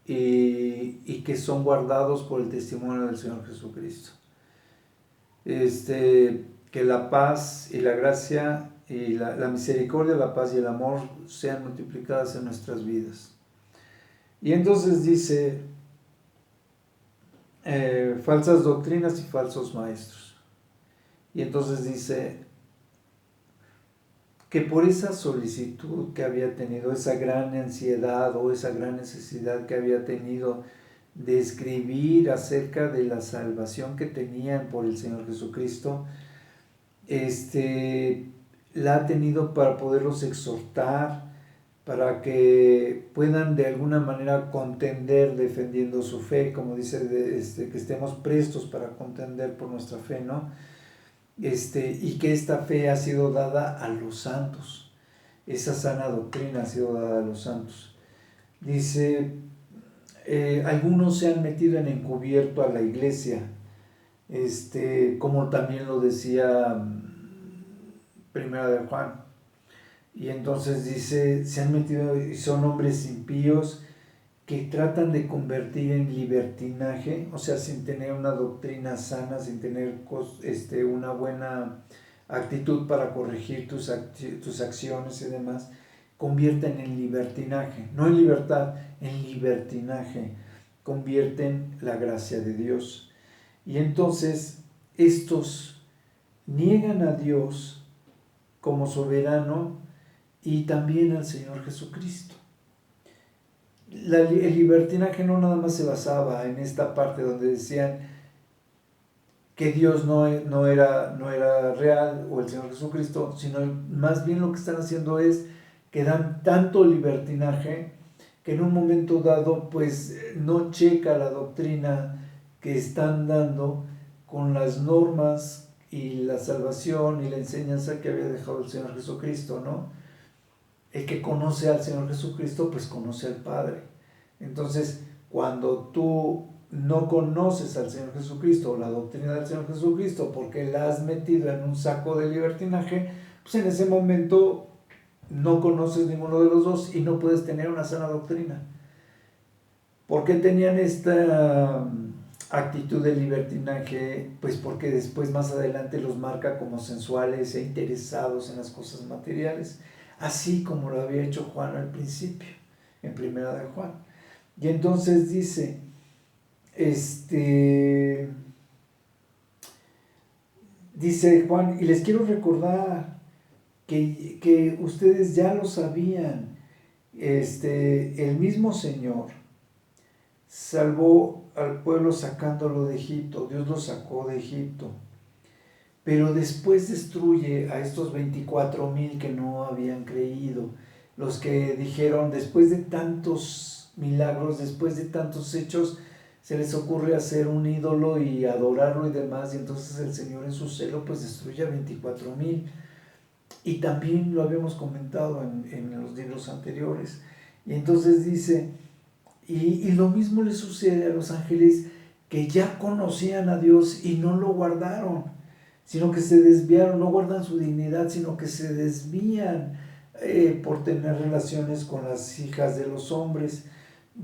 y que son guardados por el testimonio del Señor Jesucristo. Que la paz y la gracia y la misericordia, la paz y el amor sean multiplicadas en nuestras vidas. Y entonces dice, falsas doctrinas y falsos maestros. Y entonces dice que por esa solicitud que había tenido, esa gran ansiedad o esa gran necesidad que había tenido de escribir acerca de la salvación que tenían por el Señor Jesucristo, la ha tenido para poderlos exhortar, para que puedan de alguna manera contender defendiendo su fe, como dice, que estemos prestos para contender por nuestra fe, ¿no? Y que esta fe ha sido dada a los santos, esa sana doctrina ha sido dada a los santos. Dice, algunos se han metido en encubierto a la iglesia, como también lo decía Primera de Juan. Y entonces dice, se han metido y son hombres impíos que tratan de convertir en libertinaje, o sea, sin tener una doctrina sana, sin tener una buena actitud para corregir tus acciones y demás, convierten en libertinaje, no en libertad, en libertinaje, convierten la gracia de Dios. Y entonces estos niegan a Dios como soberano y también al Señor Jesucristo. El libertinaje no nada más se basaba en esta parte donde decían que Dios no era real, o el Señor Jesucristo, sino más bien lo que están haciendo es que dan tanto libertinaje que en un momento dado pues no checa la doctrina que están dando con las normas y la salvación y la enseñanza que había dejado el Señor Jesucristo, ¿no? El que conoce al Señor Jesucristo pues conoce al Padre. Entonces, cuando tú no conoces al Señor Jesucristo o la doctrina del Señor Jesucristo porque la has metido en un saco de libertinaje, pues en ese momento no conoces ninguno de los dos y no puedes tener una sana doctrina. ¿Por qué tenían esta actitud de libertinaje? Pues porque después más adelante los marca como sensuales e interesados en las cosas materiales, así como lo había hecho Juan al principio, en Primera de Juan. Y entonces dice, dice Juan, y les quiero recordar que ustedes ya lo sabían, el mismo Señor salvó al pueblo sacándolo de Egipto, Dios lo sacó de Egipto, pero después destruye a estos 24,000 que no habían creído, los que dijeron, después de tantos milagros, después de tantos hechos, se les ocurre hacer un ídolo y adorarlo y demás, y entonces el Señor en su celo pues destruye a 24,000. Y también lo habíamos comentado en los libros anteriores. Y entonces dice, y lo mismo le sucede a los ángeles que ya conocían a Dios y no lo guardaron, sino que se desviaron, no guardan su dignidad, sino que se desvían por tener relaciones con las hijas de los hombres.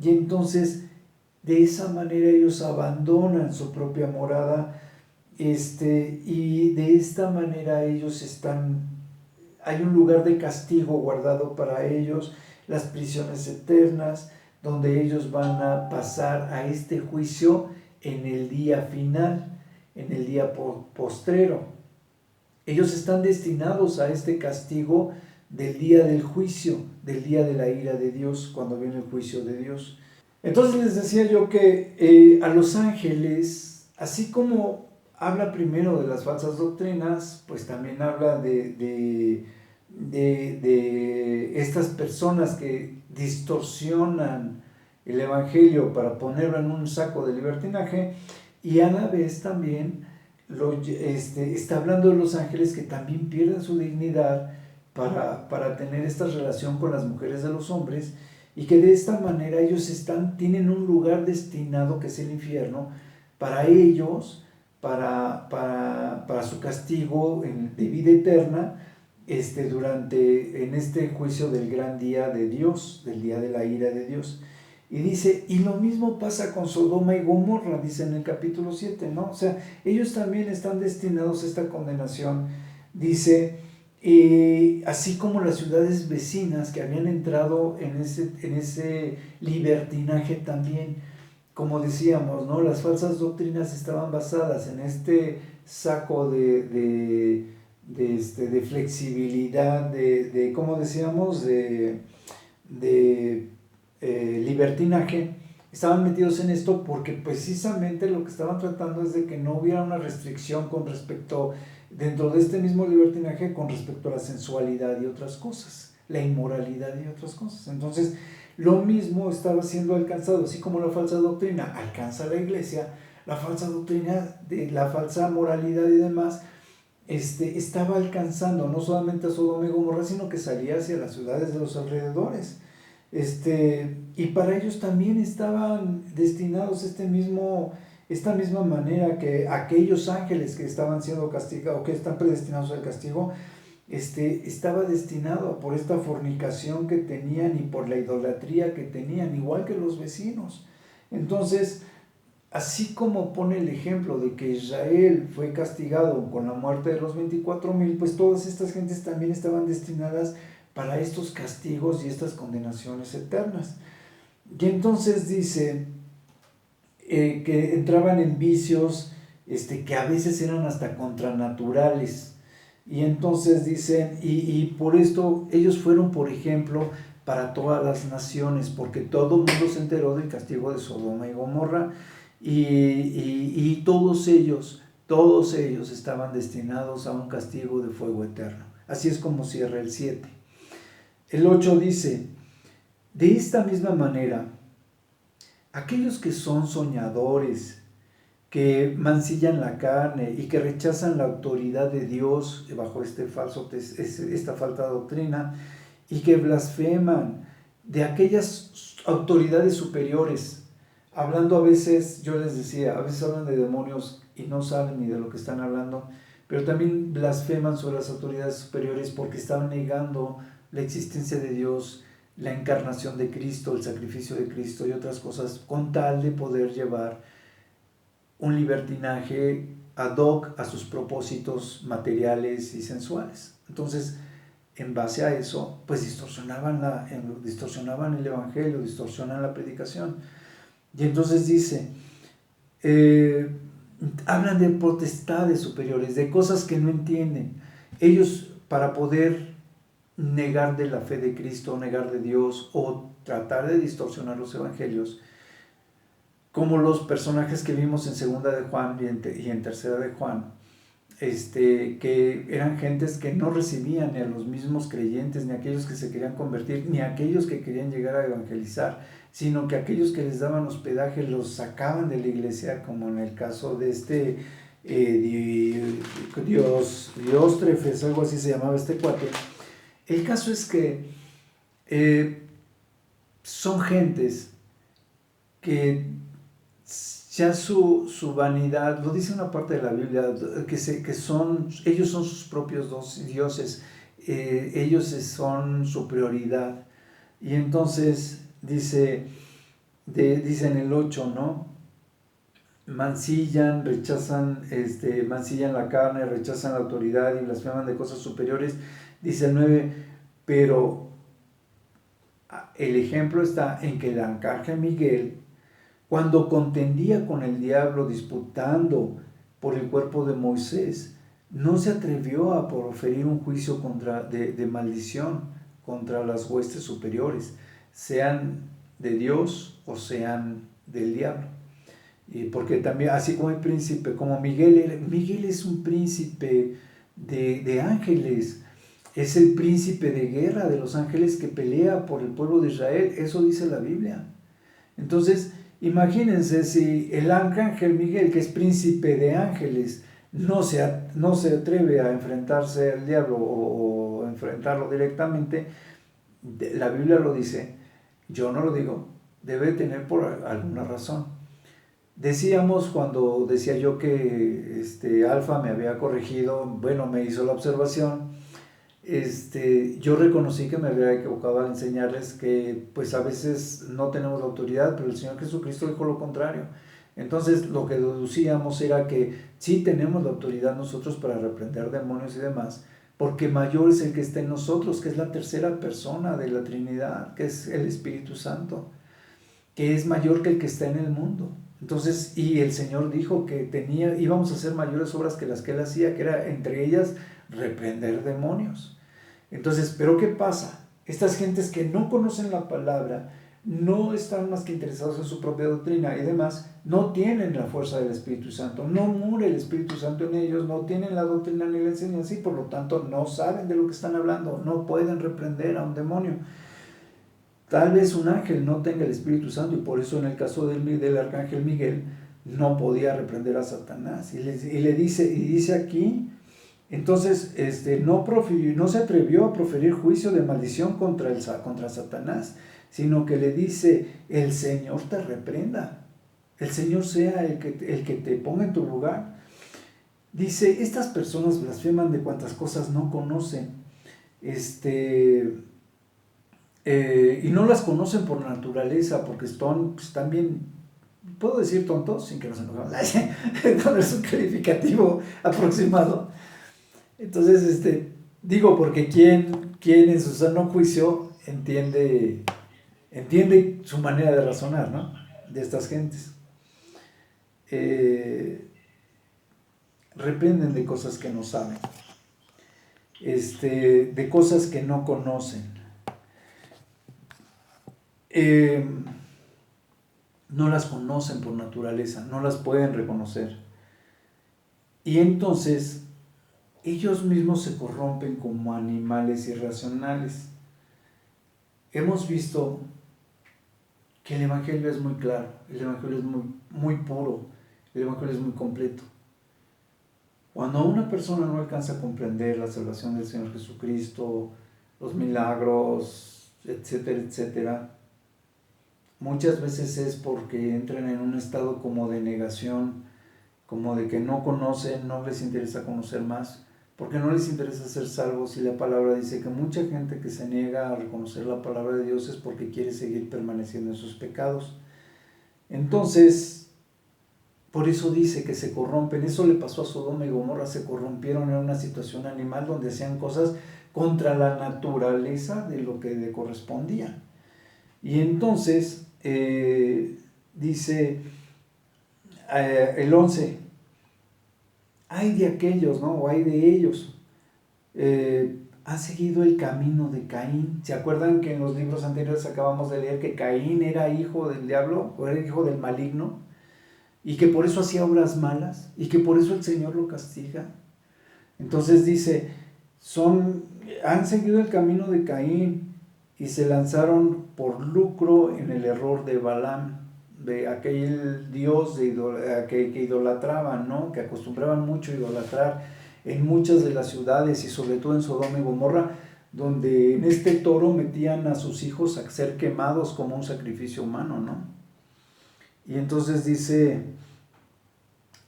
Y entonces, de esa manera ellos abandonan su propia morada, y de esta manera ellos hay un lugar de castigo guardado para ellos, las prisiones eternas, donde ellos van a pasar a este juicio en el día final, en el día postrero. Ellos están destinados a este castigo del día del juicio, del día de la ira de Dios, cuando viene el juicio de Dios. Entonces les decía yo que a los ángeles, así como habla primero de las falsas doctrinas, pues también habla de estas personas que distorsionan el evangelio para ponerlo en un saco de libertinaje, y a la vez también está hablando de los ángeles que también pierden su dignidad para tener esta relación con las mujeres de los hombres, y que de esta manera ellos tienen un lugar destinado que es el infierno para ellos, para su castigo de vida eterna, en este juicio del gran día de Dios, del día de la ira de Dios. Y dice, y lo mismo pasa con Sodoma y Gomorra, dice en el capítulo 7, ¿no? O sea, ellos también están destinados a esta condenación. Dice, así como las ciudades vecinas que habían entrado en ese libertinaje también, como decíamos, ¿no? Las falsas doctrinas estaban basadas en este saco de flexibilidad, ¿cómo decíamos? De libertinaje. Estaban metidos en esto porque precisamente lo que estaban tratando es de que no hubiera una restricción con respecto, dentro de este mismo libertinaje, con respecto a la sensualidad y otras cosas, la inmoralidad y otras cosas. Entonces, lo mismo estaba siendo alcanzado, así como la falsa doctrina alcanza a la iglesia, la falsa doctrina de la falsa moralidad y demás, estaba alcanzando no solamente a Sodoma y Gomorra, sino que salía hacia las ciudades de los alrededores. Y para ellos también estaban destinados esta misma manera que aquellos ángeles que estaban siendo castigados, o que están predestinados al castigo, estaba destinado por esta fornicación que tenían y por la idolatría que tenían, igual que los vecinos. Entonces, así como pone el ejemplo de que Israel fue castigado con la muerte de los 24,000, pues todas estas gentes también estaban destinadas para estos castigos y estas condenaciones eternas. Y entonces dice que entraban en vicios que a veces eran hasta contranaturales. Y entonces dicen, y por esto ellos fueron, por ejemplo, para todas las naciones, porque todo el mundo se enteró del castigo de Sodoma y Gomorra, y todos ellos estaban destinados a un castigo de fuego eterno. Así es como cierra el 7. El 8 dice, de esta misma manera, aquellos que son soñadores, que mancillan la carne y que rechazan la autoridad de Dios bajo esta falta de doctrina y que blasfeman de aquellas autoridades superiores, hablando a veces, yo les decía, a veces hablan de demonios y no saben ni de lo que están hablando, pero también blasfeman sobre las autoridades superiores porque están negando la existencia de Dios, la encarnación de Cristo, el sacrificio de Cristo y otras cosas, con tal de poder llevar un libertinaje ad hoc a sus propósitos materiales y sensuales. Entonces, en base a eso, pues distorsionaban el evangelio, distorsionan la predicación. Y entonces dice, hablan de potestades superiores, de cosas que no entienden. Ellos, para poder negar de la fe de Cristo, negar de Dios o tratar de distorsionar los evangelios, como los personajes que vimos en segunda de Juan y en tercera de Juan, que eran gentes que no recibían ni a los mismos creyentes, ni a aquellos que se querían convertir, ni a aquellos que querían llegar a evangelizar, sino que aquellos que les daban hospedaje los sacaban de la iglesia, como en el caso de Dióstrefes, algo así se llamaba este cuate. El caso es que son gentes que ya su vanidad, lo dice una parte de la Biblia, ellos son sus propios dioses, ellos son su prioridad. Y entonces dice en el 8, ¿no? Mancillan la carne, rechazan la autoridad y blasfeman de cosas superiores. Dice el 9, pero el ejemplo está en que el arcángel Miguel, cuando contendía con el diablo disputando por el cuerpo de Moisés, no se atrevió a proferir un juicio de maldición contra las huestes superiores, sean de Dios o sean del diablo. Y porque también, así como el príncipe, como Miguel es un príncipe de ángeles, es el príncipe de guerra de los ángeles que pelea por el pueblo de Israel, eso dice la Biblia. Entonces, imagínense si el arcángel Miguel, que es príncipe de ángeles, no se atreve a enfrentarse al diablo o enfrentarlo directamente, la Biblia lo dice, yo no lo digo, debe tener por alguna razón. Decíamos, cuando decía yo que Alfa me había corregido, bueno, me hizo la observación, yo reconocí que me había equivocado al enseñarles que pues a veces no tenemos la autoridad, pero el Señor Jesucristo dijo lo contrario. Entonces lo que deducíamos era que sí tenemos la autoridad nosotros para reprender demonios y demás, porque mayor es el que está en nosotros, que es la tercera persona de la Trinidad, que es el Espíritu Santo, que es mayor que el que está en el mundo. Entonces, y el Señor dijo que íbamos a hacer mayores obras que las que Él hacía, que era entre ellas reprender demonios. Entonces, ¿pero qué pasa? Estas gentes que no conocen la palabra, no están más que interesados en su propia doctrina y demás, no tienen la fuerza del Espíritu Santo, no mora el Espíritu Santo en ellos, no tienen la doctrina ni la enseñanza y por lo tanto no saben de lo que están hablando, no pueden reprender a un demonio. Tal vez un ángel no tenga el Espíritu Santo y por eso en el caso del arcángel Miguel no podía reprender a Satanás. Y dice aquí, entonces no se atrevió a proferir juicio de maldición contra Satanás, sino que le dice, el Señor te reprenda, el Señor sea el que te ponga en tu lugar. Dice, estas personas blasfeman de cuantas cosas no conocen, y no las conocen por naturaleza, porque están bien, puedo decir tontos sin que nos enojemos, no es un calificativo aproximado. Entonces, digo, porque ¿quién en su sano juicio entiende su manera de razonar, ¿no? De estas gentes. Reprenden de cosas que no saben, de cosas que no conocen. No las conocen por naturaleza, no las pueden reconocer. Y entonces ellos mismos se corrompen como animales irracionales. hemos visto que el Evangelio es muy claro, el Evangelio es muy, muy puro, el Evangelio es muy completo. Cuando una persona no alcanza a comprender la salvación del Señor Jesucristo, los milagros, etcétera, etcétera, muchas veces es porque entran en un estado como de negación, como de que no conocen, no les interesa conocer más, porque no les interesa ser salvos, y la palabra dice que mucha gente que se niega a reconocer la palabra de Dios es porque quiere seguir permaneciendo en sus pecados. Entonces, por eso dice que se corrompen. Eso le pasó a Sodoma y Gomorra, se corrompieron en una situación animal donde hacían cosas contra la naturaleza de lo que le correspondía. Y entonces, dice el 11, hay de aquellos, ¿no? O hay de ellos, ha seguido el camino de Caín. ¿Se acuerdan que en los libros anteriores acabamos de leer que Caín era hijo del diablo, o era hijo del maligno, y que por eso hacía obras malas, y que por eso el Señor lo castiga? Entonces dice, han seguido el camino de Caín, y se lanzaron por lucro en el error de Balaam, de aquel dios que idolatraban, ¿no? Que acostumbraban mucho a idolatrar en muchas de las ciudades, y sobre todo en Sodoma y Gomorra, donde en este toro metían a sus hijos a ser quemados como un sacrificio humano, ¿no? Y entonces dice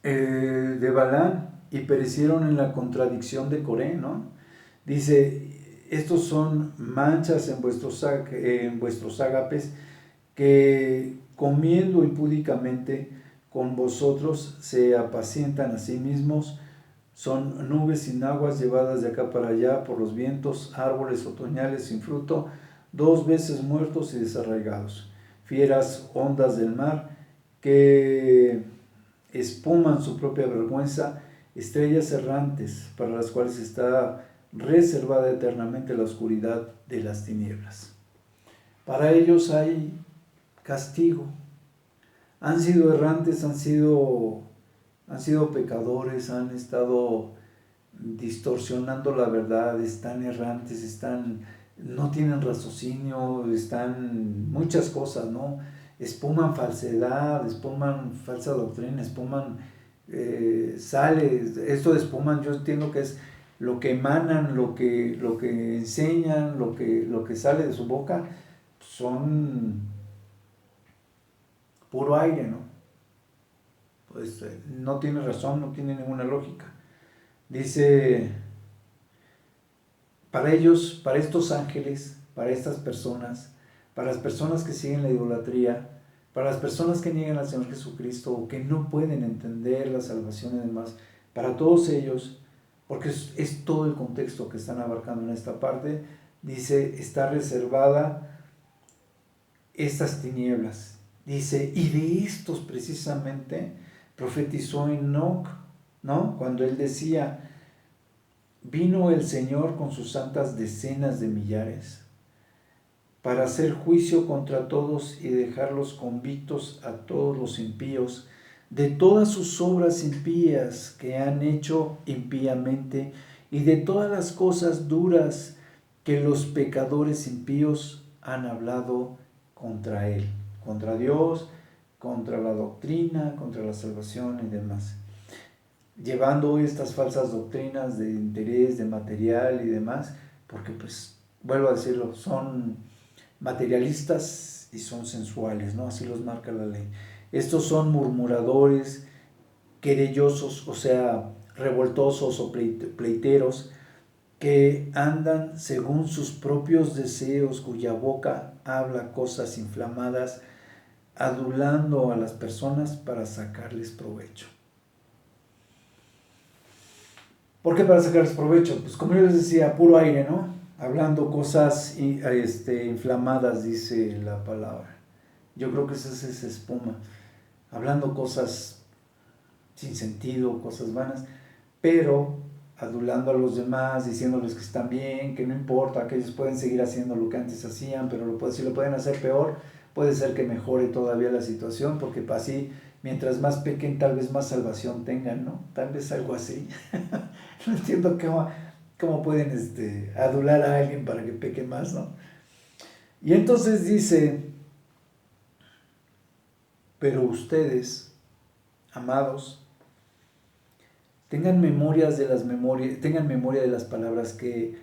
de Balaam, y perecieron en la contradicción de Coré, ¿no? Dice, estos son manchas en vuestros ágapes, que comiendo impúdicamente con vosotros se apacientan a sí mismos, son nubes sin aguas llevadas de acá para allá por los vientos, árboles otoñales sin fruto, 2 veces muertos y desarraigados, fieras ondas del mar que espuman su propia vergüenza, estrellas errantes para las cuales está reservada eternamente la oscuridad de las tinieblas. Para ellos hay castigo. Han sido errantes, han sido pecadores, han estado distorsionando la verdad, están errantes, no tienen raciocinio, están muchas cosas, ¿no? Espuman falsedad, espuman falsa doctrina, espuman sale, esto de espuman yo entiendo que es lo que emanan, lo que enseñan, lo que sale de su boca, son puro aire, ¿no? Pues no tiene razón, no tiene ninguna lógica. Dice, para ellos, para estos ángeles, para estas personas, para las personas que siguen la idolatría, para las personas que niegan al Señor Jesucristo o que no pueden entender la salvación y demás, para todos ellos, porque es todo el contexto que están abarcando en esta parte, dice, está reservada estas tinieblas. Dice, y de estos precisamente profetizó Enoc, ¿no? Cuando él decía, vino el Señor con sus santas decenas de millares para hacer juicio contra todos y dejarlos convictos a todos los impíos de todas sus obras impías que han hecho impíamente y de todas las cosas duras que los pecadores impíos han hablado contra él, contra Dios, contra la doctrina, contra la salvación y demás. Llevando estas falsas doctrinas de interés, de material y demás, porque pues, vuelvo a decirlo, son materialistas y son sensuales, ¿no? Así los marca la ley. Estos son murmuradores, querellosos, o sea, revoltosos o pleiteros, que andan según sus propios deseos, cuya boca habla cosas inflamadas, adulando a las personas para sacarles provecho. ¿Por qué para sacarles provecho? Pues como yo les decía, puro aire, ¿no? Hablando cosas inflamadas, dice la palabra. Yo creo que esa es esa espuma. Hablando cosas sin sentido, cosas vanas, pero adulando a los demás, diciéndoles que están bien, que no importa, que ellos pueden seguir haciendo lo que antes hacían, pero si lo pueden hacer peor, puede ser que mejore todavía la situación, porque así, mientras más pequen, tal vez más salvación tengan, ¿no? Tal vez algo así. No entiendo cómo pueden adular a alguien para que peque más, ¿no? Y entonces dice, pero ustedes, amados, tengan memoria de las palabras que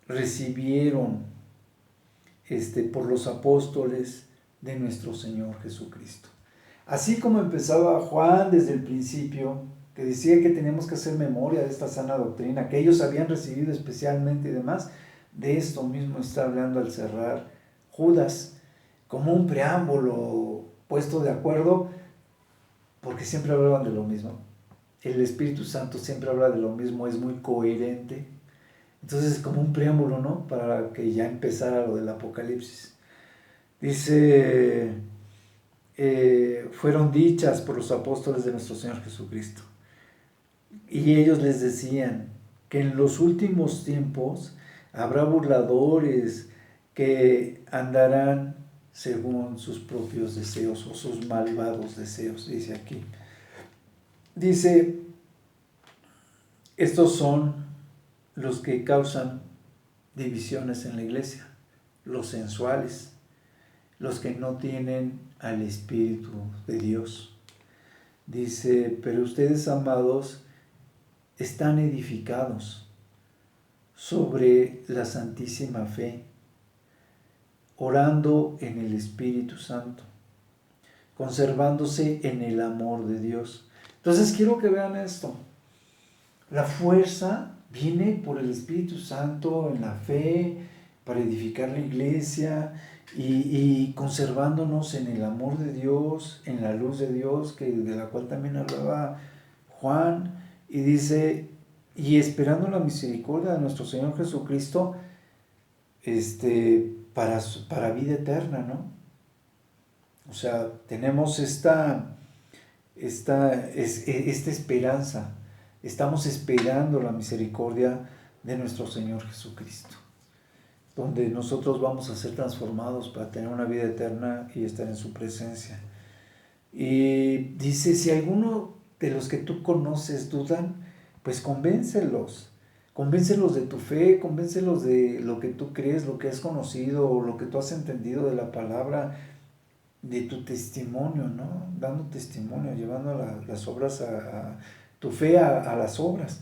recibieron por los apóstoles de nuestro Señor Jesucristo. Así como empezaba Juan desde el principio, que decía que teníamos que hacer memoria de esta sana doctrina, que ellos habían recibido especialmente y demás, de esto mismo está hablando al cerrar Judas, como un preámbulo puesto de acuerdo, porque siempre hablaban de lo mismo. El Espíritu Santo siempre habla de lo mismo, es muy coherente. Entonces es como un preámbulo, ¿no? Para que ya empezara lo del Apocalipsis. Dice, fueron dichas por los apóstoles de nuestro Señor Jesucristo. Y ellos les decían que en los últimos tiempos habrá burladores que andarán según sus propios deseos o sus malvados deseos, dice aquí. Dice, estos son los que causan divisiones en la iglesia, los sensuales, los que no tienen al Espíritu de Dios. Dice, pero ustedes, amados, están edificados sobre la santísima fe, orando en el Espíritu Santo, conservándose en el amor de Dios. Entonces quiero que vean esto. La fuerza viene por el Espíritu Santo en la fe, para edificar la iglesia y conservándonos en el amor de Dios, en la luz de Dios, de la cual también hablaba Juan, y dice, y esperando la misericordia de nuestro Señor Jesucristo, para vida eterna, ¿no? O sea, tenemos esta esperanza. Estamos esperando la misericordia de nuestro Señor Jesucristo, donde nosotros vamos a ser transformados para tener una vida eterna y estar en su presencia. Y dice, si alguno de los que tú conoces dudan, pues convéncelos de tu fe, convéncelos de lo que tú crees, lo que has conocido, o lo que tú has entendido de la palabra, de tu testimonio, ¿no? Dando testimonio, llevando las obras tu fe a las obras.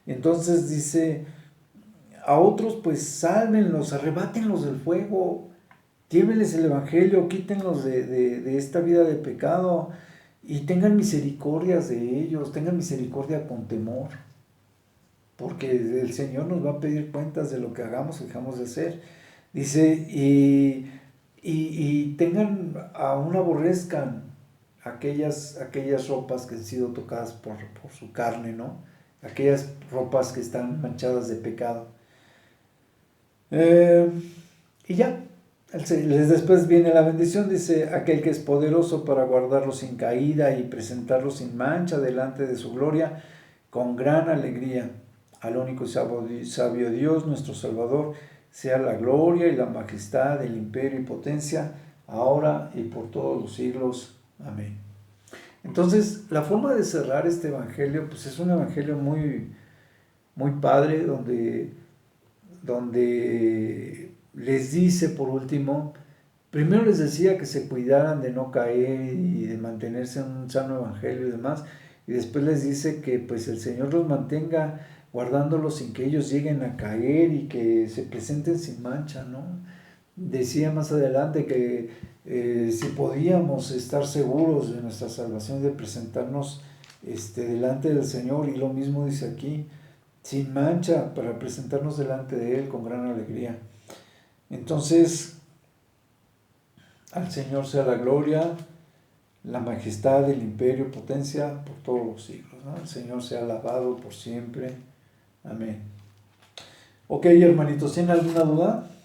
Y entonces dice, a otros pues sálvenlos, arrebátenlos del fuego, llévenles el evangelio, quítenlos de esta vida de pecado y tengan misericordias de ellos, tengan misericordia con temor, porque el Señor nos va a pedir cuentas de lo que hagamos o dejamos de hacer. Dice, y aún aborrezcan aquellas ropas que han sido tocadas por su carne, ¿no? Aquellas ropas que están manchadas de pecado. Y ya, después viene la bendición, dice, aquel que es poderoso para guardarlos sin caída y presentarlos sin mancha delante de su gloria, con gran alegría. Al único y sabio Dios, nuestro Salvador, sea la gloria y la majestad, el imperio y potencia, ahora y por todos los siglos. Amén. Entonces, la forma de cerrar este evangelio, pues es un evangelio muy, muy padre, donde les dice por último, primero les decía que se cuidaran de no caer y de mantenerse en un sano evangelio y demás, y después les dice que pues el Señor los mantenga guardándolos sin que ellos lleguen a caer y que se presenten sin mancha, ¿no? Decía más adelante que si podíamos estar seguros de nuestra salvación, de presentarnos delante del Señor, y lo mismo dice aquí, sin mancha, para presentarnos delante de Él con gran alegría. Entonces, al Señor sea la gloria, la majestad, el imperio, potencia por todos los siglos, ¿no? El Señor sea alabado por siempre. Amén. Ok, hermanitos, ¿tienen alguna duda?